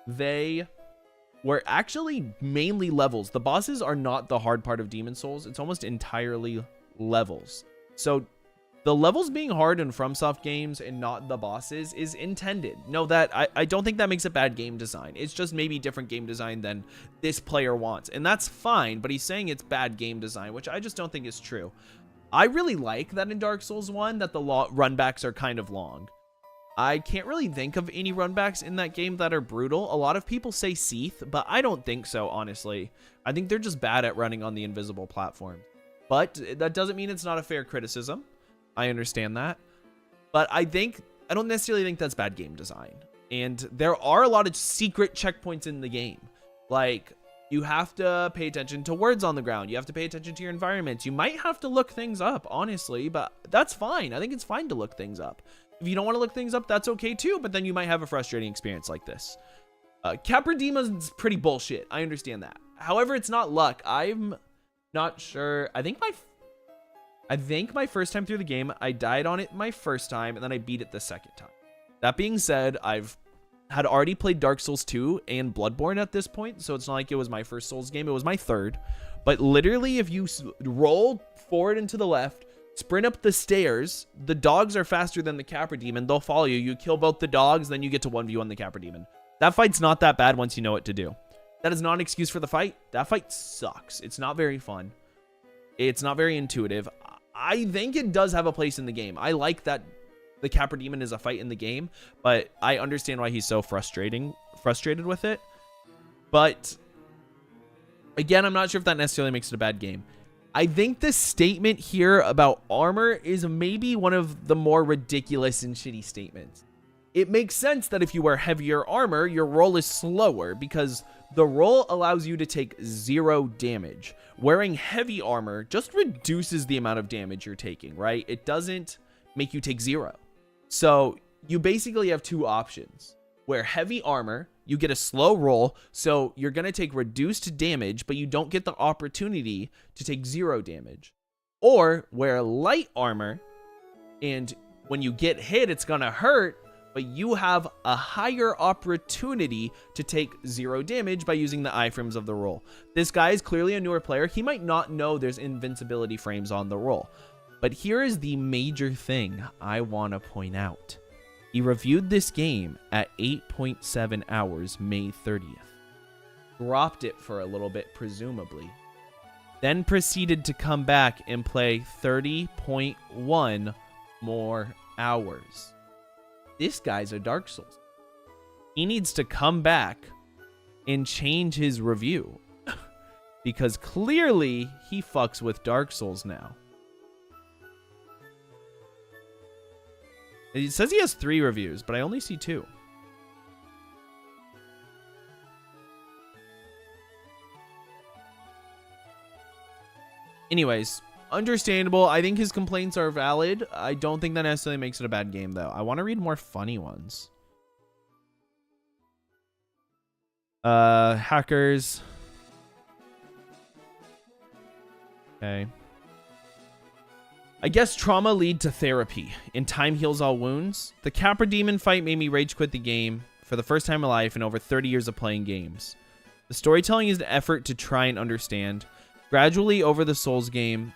they were actually mainly levels. The bosses are not the hard part of Demon Souls. It's almost entirely levels. So the levels being hard in FromSoft games and not the bosses is intended. No, that I don't think that makes it bad game design. It's just maybe different game design than this player wants. And that's fine, but he's saying it's bad game design, which I just don't think is true. I really like that in Dark Souls 1 that the runbacks are kind of long. I can't really think of any runbacks in that game that are brutal. A lot of people say Seath, but I don't think so, honestly. I think they're just bad at running on the invisible platform. But that doesn't mean it's not a fair criticism. I understand that. But I don't necessarily think that's bad game design. And there are a lot of secret checkpoints in the game. Like, you have to pay attention to words on the ground. You have to pay attention to your environments. You might have to look things up, honestly, but that's fine. I think it's fine to look things up. If you don't want to look things up, that's okay too, but then you might have a frustrating experience like this. Capra Demon's pretty bullshit. I understand that. However, it's not luck. I'm not sure. I think my first time through the game, I died on it my first time, and then I beat it the second time. That being said, I've had already played Dark Souls 2 and Bloodborne at this point, so it's not like it was my first Souls game. It was my third. But literally, if you roll forward and to the left, sprint up the stairs, the dogs are faster than the Capra Demon. They'll follow you. You kill both the dogs, then you get to 1v1 the Capra Demon. That fight's not that bad once you know what to do. That is not an excuse for the fight. That fight sucks. It's not very fun. It's not very intuitive. I think it does have a place in the game. I like that the Capra Demon is a fight in the game, but I understand why he's so frustrated with it. But again, I'm not sure if that necessarily makes it a bad game. I think the statement here about armor is maybe one of the more ridiculous and shitty statements. It makes sense that if you wear heavier armor, your roll is slower because the roll allows you to take 0 damage. Wearing heavy armor just reduces the amount of damage you're taking, right? It doesn't make you take 0. So you basically have 2 options. Wear heavy armor, you get a slow roll, so you're going to take reduced damage, but you don't get the opportunity to take 0 damage. Or wear light armor, and when you get hit, it's going to hurt, but you have a higher opportunity to take 0 damage by using the iframes of the roll. This guy is clearly a newer player. He might not know there's invincibility frames on the roll. But here is the major thing I want to point out. He reviewed this game at 8.7 hours May 30th. Dropped it for a little bit, presumably. Then proceeded to come back and play 30.1 more hours. This guy's a Dark Souls. He needs to come back and change his review. Because clearly he fucks with Dark Souls now. It says he has 3 reviews, but I only see 2. Anyways, understandable. I think his complaints are valid. I don't think that necessarily makes it a bad game, though. I want to read more funny ones. Hackers. Okay. I guess trauma lead to therapy, and time heals all wounds. The Capra Demon fight made me rage quit the game for the first time in life in over 30 years of playing games. The storytelling is an effort to try and understand. Gradually over the Souls games,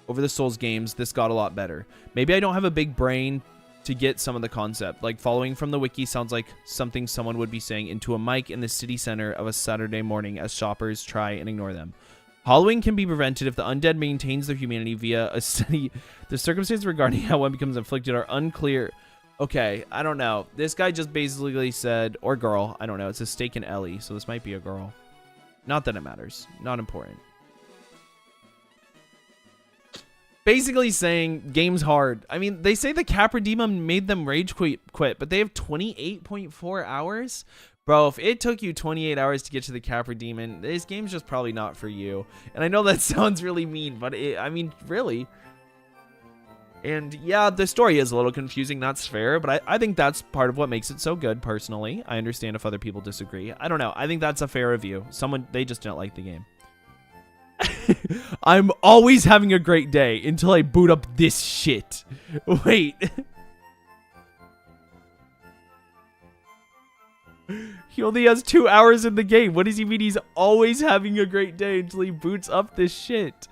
this got a lot better. Maybe I don't have a big brain to get some of the concept. Like following from the wiki sounds like something someone would be saying into a mic in the city center of a Saturday morning as shoppers try and ignore them. Hollowing can be prevented if the undead maintains their humanity via a study. The circumstances regarding how one becomes afflicted are unclear. Okay, I don't know. This guy just basically said, or girl, I don't know. It says Steak and Ellie, so this might be a girl. Not that it matters. Not important. Basically saying, game's hard. I mean, they say the Capra Demon made them rage quit, but they have 28.4 hours? Bro, if it took you 28 hours to get to the Capra Demon, this game's just probably not for you. And I know that sounds really mean, but I mean, really. And yeah, the story is a little confusing. That's fair, but I think that's part of what makes it so good, personally. I understand if other people disagree. I don't know. I think that's a fair review. They just didn't like the game. I'm always having a great day until I boot up this shit. Wait. He only has 2 hours in the game. What does he mean he's always having a great day until he boots up this shit?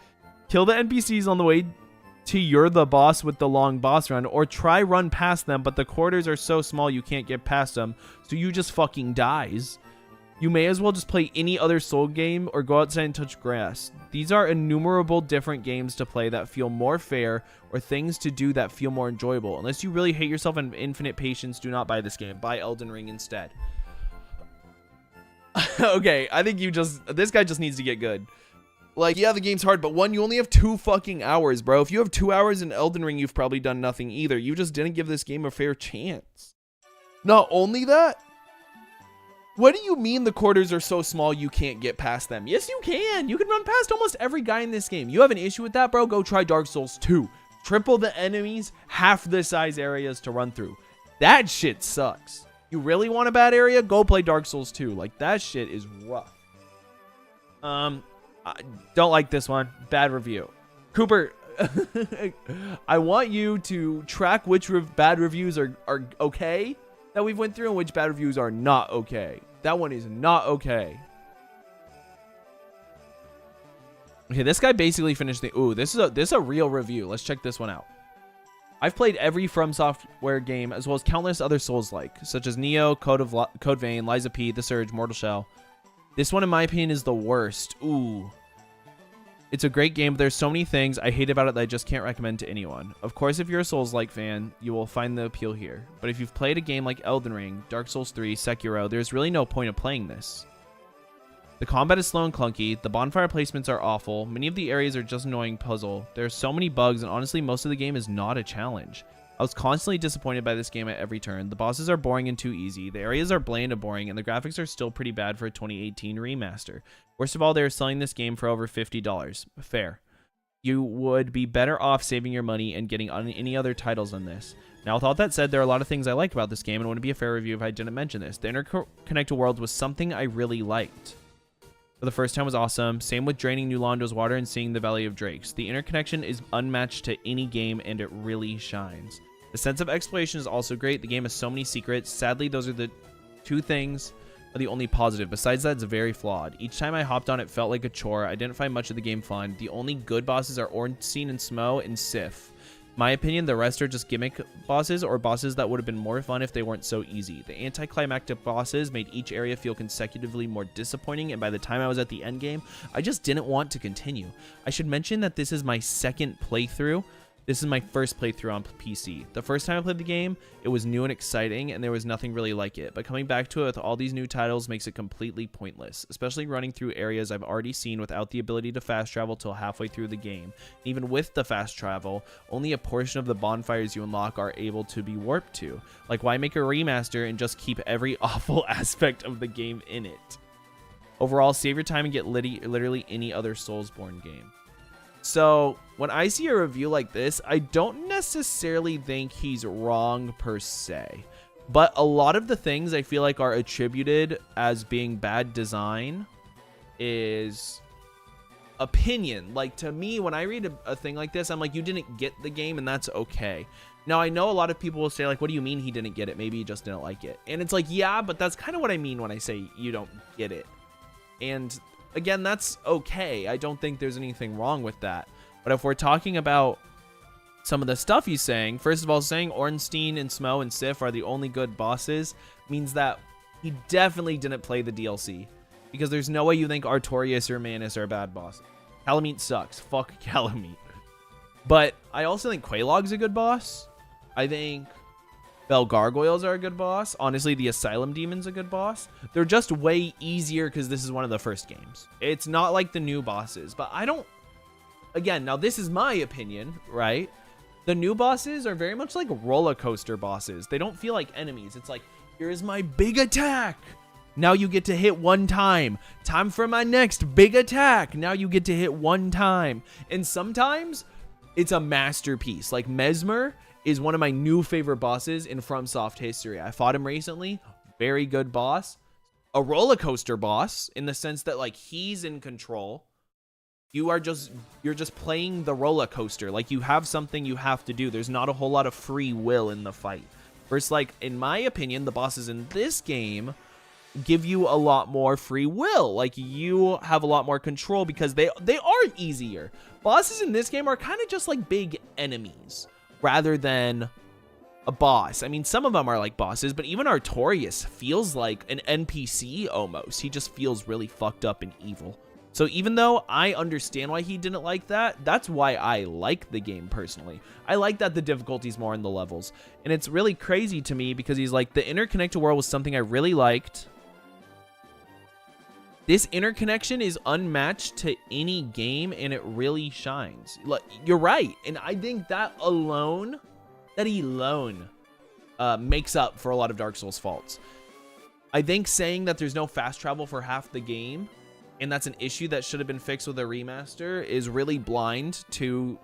Kill the NPCs on the way to you're the boss with the long boss run, or try run past them, but the quarters are so small you can't get past them, so you just fucking dies. You may as well just play any other Soul game or go outside and touch grass. These are innumerable different games to play that feel more fair, or things to do that feel more enjoyable. Unless you really hate yourself and infinite patience, do not buy this game. Buy Elden Ring instead. Okay, I think this guy just needs to get good. Like, yeah, the game's hard, but one, you only have 2 fucking hours, bro. If you have 2 hours in Elden Ring, you've probably done nothing either. You just didn't give this game a fair chance. Not only that, what do you mean the quarters are so small you can't get past them? Yes, you can. You can run past almost every guy in this game. You have an issue with that, bro? Go try Dark Souls 2. Triple the enemies, half the size areas to run through. That shit sucks. You really want a bad area? Go play Dark Souls 2. Like, that shit is rough. I don't like this one. Bad review. Cooper, I want you to track which bad reviews are okay that we've went through and which bad reviews are not okay. That one is not okay. Okay, this guy basically finished the... Ooh, this is a real review. Let's check this one out. I've played every From Software game as well as countless other Souls-like, such as Neo, Code Vein, Lies of P, The Surge, Mortal Shell. This one, in my opinion, is the worst. Ooh. It's a great game, but there's so many things I hate about it that I just can't recommend to anyone. Of course, if you're a Souls-like fan, you will find the appeal here. But if you've played a game like Elden Ring, Dark Souls 3, Sekiro, there's really no point of playing this. The combat is slow and clunky, the bonfire placements are awful, many of the areas are just annoying puzzle, there are so many bugs, and honestly most of the game is not a challenge. I was constantly disappointed by this game at every turn. The bosses are boring and too easy, the areas are bland and boring, and the graphics are still pretty bad for a 2018 remaster. Worst of all, they are selling this game for over $50. Fair. You would be better off saving your money and getting on any other titles than this. Now, with all that said, there are a lot of things I like about this game, and it wouldn't be a fair review if I didn't mention this. The interconnected worlds was something I really liked. For the first time was awesome. Same with draining New Londo's water and seeing the Valley of Drakes. The interconnection is unmatched to any game, and it really shines. The sense of exploration is also great. The game has so many secrets. Sadly, those are the two things are the only positive. Besides that, it's very flawed. Each time I hopped on, it felt like a chore. I didn't find much of the game fun. The only good bosses are Ornstein and Smo and Sif. My opinion, the rest are just gimmick bosses or bosses that would have been more fun if they weren't so easy. The anticlimactic bosses made each area feel consecutively more disappointing, and by the time I was at the end game, I just didn't want to continue. I should mention that this is my second playthrough. This is my first playthrough on PC. The first time I played the game, it was new and exciting, and there was nothing really like it. But coming back to it with all these new titles makes it completely pointless, especially running through areas I've already seen without the ability to fast travel till halfway through the game. Even with the fast travel, only a portion of the bonfires you unlock are able to be warped to. Like, why make a remaster and just keep every awful aspect of the game in it? Overall, save your time and get literally any other Soulsborne game. So when I see a review like this, I don't necessarily think he's wrong per se, but a lot of the things I feel like are attributed as being bad design is opinion. Like, to me, when I read a thing like this, I'm like, you didn't get the game, and that's okay. Now, I know a lot of people will say, like, what do you mean he didn't get it? Maybe he just didn't like it. And it's like, yeah, but that's kind of what I mean when I say you don't get it. And again, that's okay. I don't think there's anything wrong with that. But if we're talking about some of the stuff he's saying, first of all, saying Ornstein and Smo and Sif are the only good bosses means that he definitely didn't play the DLC. Because there's no way you think Artorias or Manus are bad bosses. Calamite sucks. Fuck Calamite. But I also think Quelaag's a good boss. I think Bell Gargoyles are a good boss. Honestly, the Asylum Demon's a good boss. They're just way easier because this is one of the first games. It's not like the new bosses, but I don't... Again, now this is my opinion, right? The new bosses are very much like roller coaster bosses. They don't feel like enemies. It's like, here's my big attack. Now you get to hit one time. Time for my next big attack. Now you get to hit one time. And sometimes it's a masterpiece. Like Mesmer is one of my new favorite bosses in FromSoft history. I fought him recently. Very good boss. A roller coaster boss in the sense that, like, he's in control. You're just playing the roller coaster. Like, you have something you have to do. There's not a whole lot of free will in the fight. Versus, like, in my opinion, the bosses in this game give you a lot more free will. Like, you have a lot more control because they are easier. Bosses in this game are kind of just like big enemies rather than a boss. I mean, some of them are like bosses, but even Artorias feels like an NPC almost. He just feels really fucked up and evil. So even though I understand why he didn't like that, that's why I like the game personally. I like that the difficulty's more in the levels. And it's really crazy to me because he's like, the interconnected world was something I really liked. This interconnection is unmatched to any game, and it really shines. Look, you're right, and I think that alone makes up for a lot of Dark Souls faults. I think saying that there's no fast travel for half the game, and that's an issue that should have been fixed with a remaster, is really blind to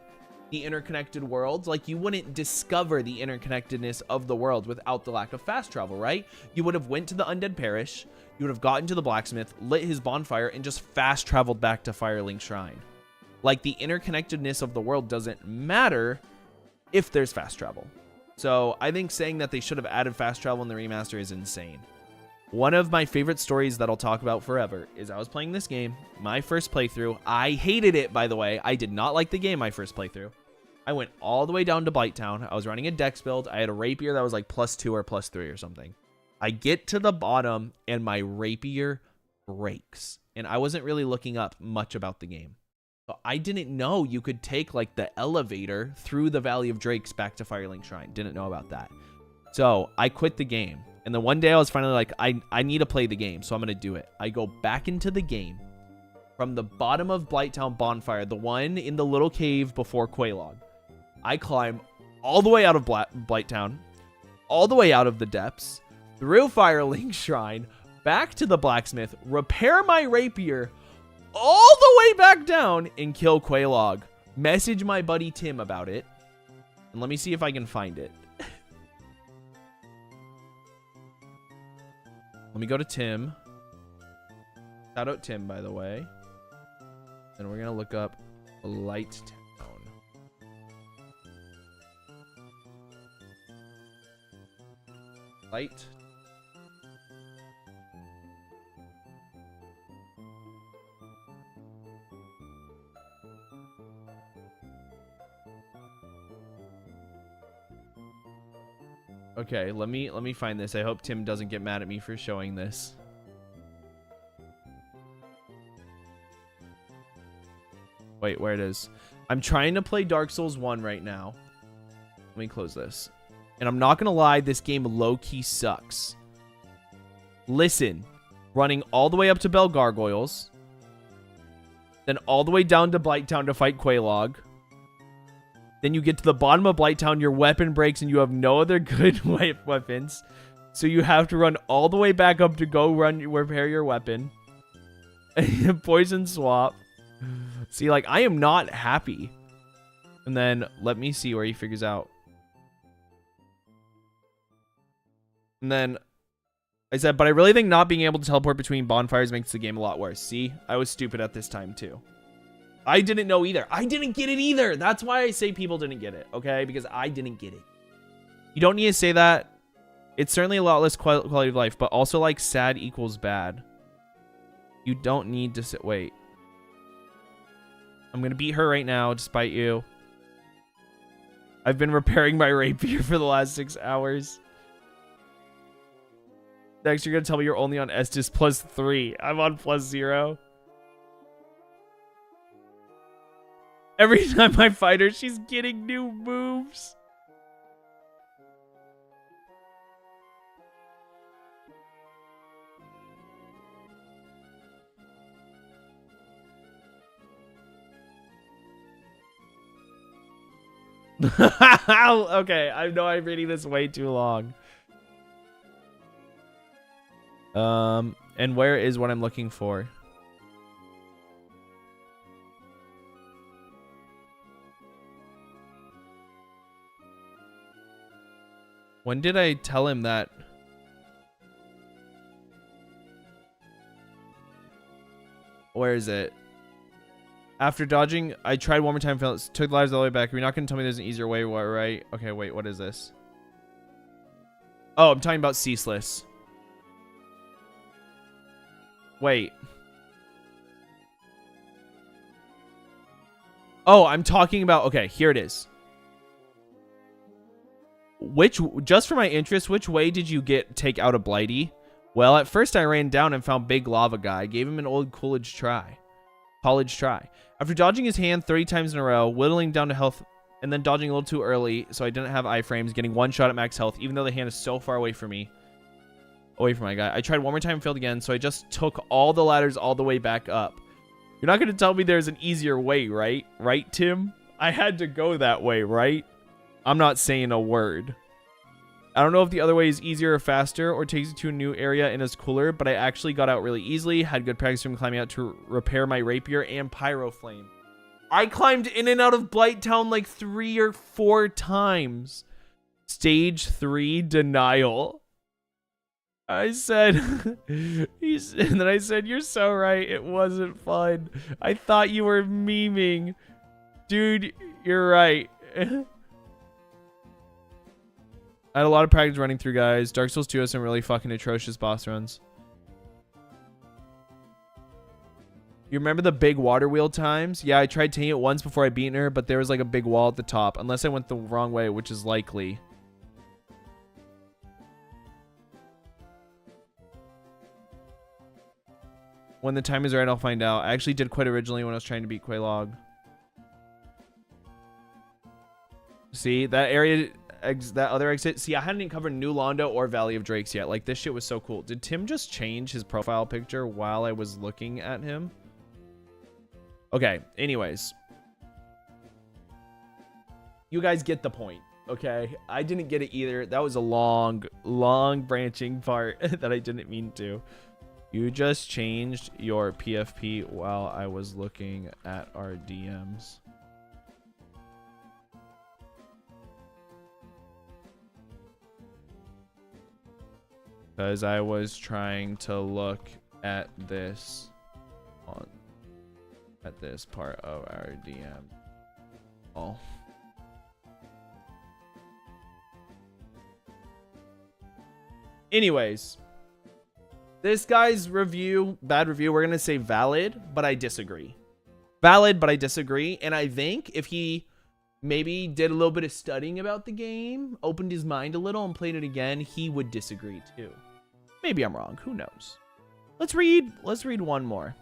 the interconnected worlds. Like, you wouldn't discover the interconnectedness of the world without the lack of fast travel, right? You would have went to the Undead Parish, you would have gotten to the blacksmith, lit his bonfire, and just fast traveled back to Firelink Shrine. Like, the interconnectedness of the world doesn't matter if there's fast travel. So I think saying that they should have added fast travel in the remaster is insane. One of my favorite stories that I'll talk about forever is I was playing this game, my first playthrough. I hated it, by the way. I did not like the game my first playthrough. I went all the way down to Blighttown. I was running a dex build. I had a rapier that was like +2 or +3 or something. I get to the bottom and my rapier breaks. And I wasn't really looking up much about the game. So I didn't know you could take like the elevator through the Valley of Drakes back to Firelink Shrine. Didn't know about that. So I quit the game. And then one day I was finally like, I need to play the game, so I'm going to do it. I go back into the game from the bottom of Blighttown Bonfire, the one in the little cave before Quelaag. I climb all the way out of Blighttown, all the way out of the depths, through Firelink Shrine, back to the blacksmith, repair my rapier, all the way back down, and kill Quelaag. Message my buddy Tim about it, and let me see if I can find it. Let me go to Tim. Shout out Tim, by the way. And we're going to look up Blighttown. Light. Okay, let me find this. I hope Tim doesn't get mad at me for showing this. Wait, where it is. I'm trying to play Dark Souls 1 right now. Let me close this. And I'm not going to lie, this game low-key sucks. Listen, running all the way up to Bell Gargoyles, then all the way down to Blighttown to fight Quelaag. Then you get to the bottom of Blighttown, your weapon breaks, and you have no other good weapons. So you have to run all the way back up to go repair your weapon. Poison swap. See, like, I am not happy. And then let me see where he figures out. And then I said, but I really think not being able to teleport between bonfires makes the game a lot worse. See, I was stupid at this time too. I didn't know either. I didn't get it either. That's why I say people didn't get it, okay? Because I didn't get it. You don't need to say that. It's certainly a lot less quality of life, but also like sad equals bad. You don't need to sit. Wait. I'm going to beat her right now, despite you. I've been repairing my rapier for the last 6 hours. Next, you're going to tell me you're only on Estus +3. I'm on +0. Every time I fight her, she's getting new moves. Okay, I know I'm reading this way too long. And where is what I'm looking for? When did I tell him that? Where is it? After dodging, I tried one more time, took the lives all the way back. You're not going to tell me there's an easier way, right? Okay, wait, what is this? Oh, I'm talking about Ceaseless. Wait. Oh, I'm talking about... Okay, here it is. Just for my interest, which way did you take out a Blighty? Well, at first I ran down and found Big Lava Guy. Gave him an old college try. After dodging his hand 30 times in a row, whittling down to health, and then dodging a little too early, so I didn't have iframes, getting one shot at max health, even though the hand is so far away from me. Away from my guy. I tried one more time and failed again, so I just took all the ladders all the way back up. You're not going to tell me there's an easier way, right? Right, Tim? I had to go that way, right? I'm not saying a word. I don't know if the other way is easier or faster or takes you to a new area and is cooler, but I actually got out really easily, had good practice from climbing out to repair my rapier and pyro flame. I climbed in and out of Blighttown like 3 or 4 times. Stage 3 denial. I said, and then I said, you're so right. It wasn't fun. I thought you were memeing. Dude, you're right. I had a lot of practice running through, guys. Dark Souls 2 has some really fucking atrocious boss runs. You remember the big water wheel times? Yeah, I tried taking it once before I beat her, but there was like a big wall at the top. Unless I went the wrong way, which is likely. When the time is right, I'll find out. I actually did quit originally when I was trying to beat Quelaag. See, that area, that other exit. See, I hadn't even covered New Londo or Valley of Drakes yet. Like, this shit was so cool. Did Tim just change his profile picture while I was looking at him? Okay, anyways. You guys get the point, okay? I didn't get it either. That was a long branching part that I didn't mean to. You just changed your PFP while I was looking at our DMs. Because I was trying to look at this at this part of our DM. Oh. Anyways, this guy's review, bad review, we're gonna say valid, but I disagree. Valid, but I disagree. And I think if he maybe did a little bit of studying about the game, opened his mind a little and played it again, he would disagree too. Maybe I'm wrong. Who knows? Let's read one more.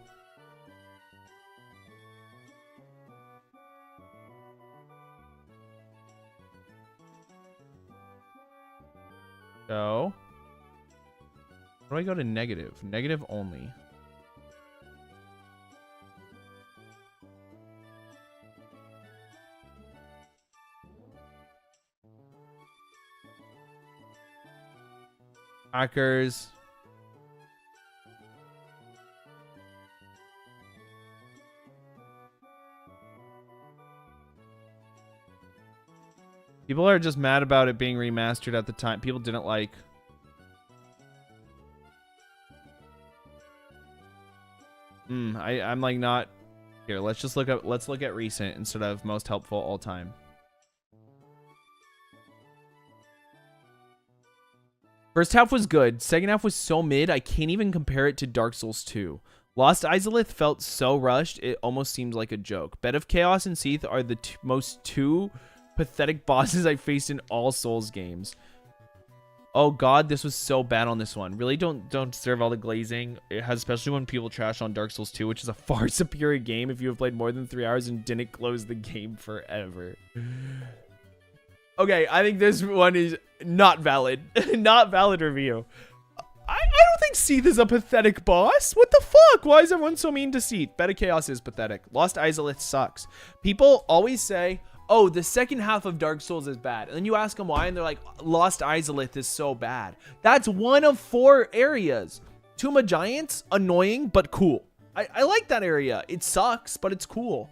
So, how do I go to negative? Negative only. Hackers. People are just mad about it being remastered at the time. People didn't like. I'm like not here. Let's look at recent instead of most helpful all time. First half was good. Second half was so mid, I can't even compare it to Dark Souls 2. Lost Izalith felt so rushed, it almost seemed like a joke. Bed of Chaos and Seath are the most two pathetic bosses I faced in all Souls games. Oh god, this was so bad on this one. Really don't deserve all the glazing. It has, especially when people trash on Dark Souls 2, which is a far superior game if you have played more than 3 hours and didn't close the game forever. Okay, I think this one is not valid. Not valid review. I don't think Seath is a pathetic boss. What the fuck? Why is everyone so mean to Seath? Bed of Chaos is pathetic. Lost Izalith sucks. People always say, oh, the second half of Dark Souls is bad. And then you ask them why, and they're like, Lost Izalith is so bad. That's one of 4 areas. Tomb of Giants, annoying, but cool. I like that area. It sucks, but it's cool.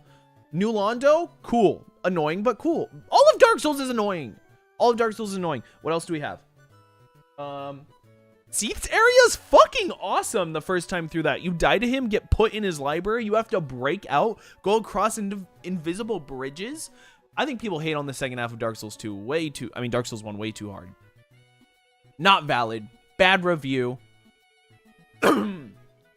New Londo, cool. Annoying, but cool. All of Dark Souls is annoying. All of Dark Souls is annoying. What else do we have? Seath's area is fucking awesome the first time through that. You die to him, get put in his library. You have to break out, go across invisible bridges. I think people hate on the second half of Dark Souls 2 Dark Souls 1 way too hard. Not valid. Bad review.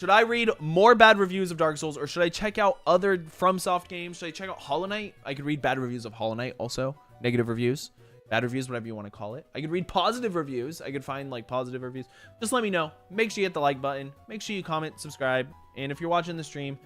Should I read more bad reviews of Dark Souls, or should I check out other FromSoft games? Should I check out Hollow Knight? I could read bad reviews of Hollow Knight also. Negative reviews. Bad reviews, whatever you want to call it. I could read positive reviews. I could find like positive reviews. Just let me know. Make sure you hit the like button. Make sure you comment, subscribe. And if you're watching the stream,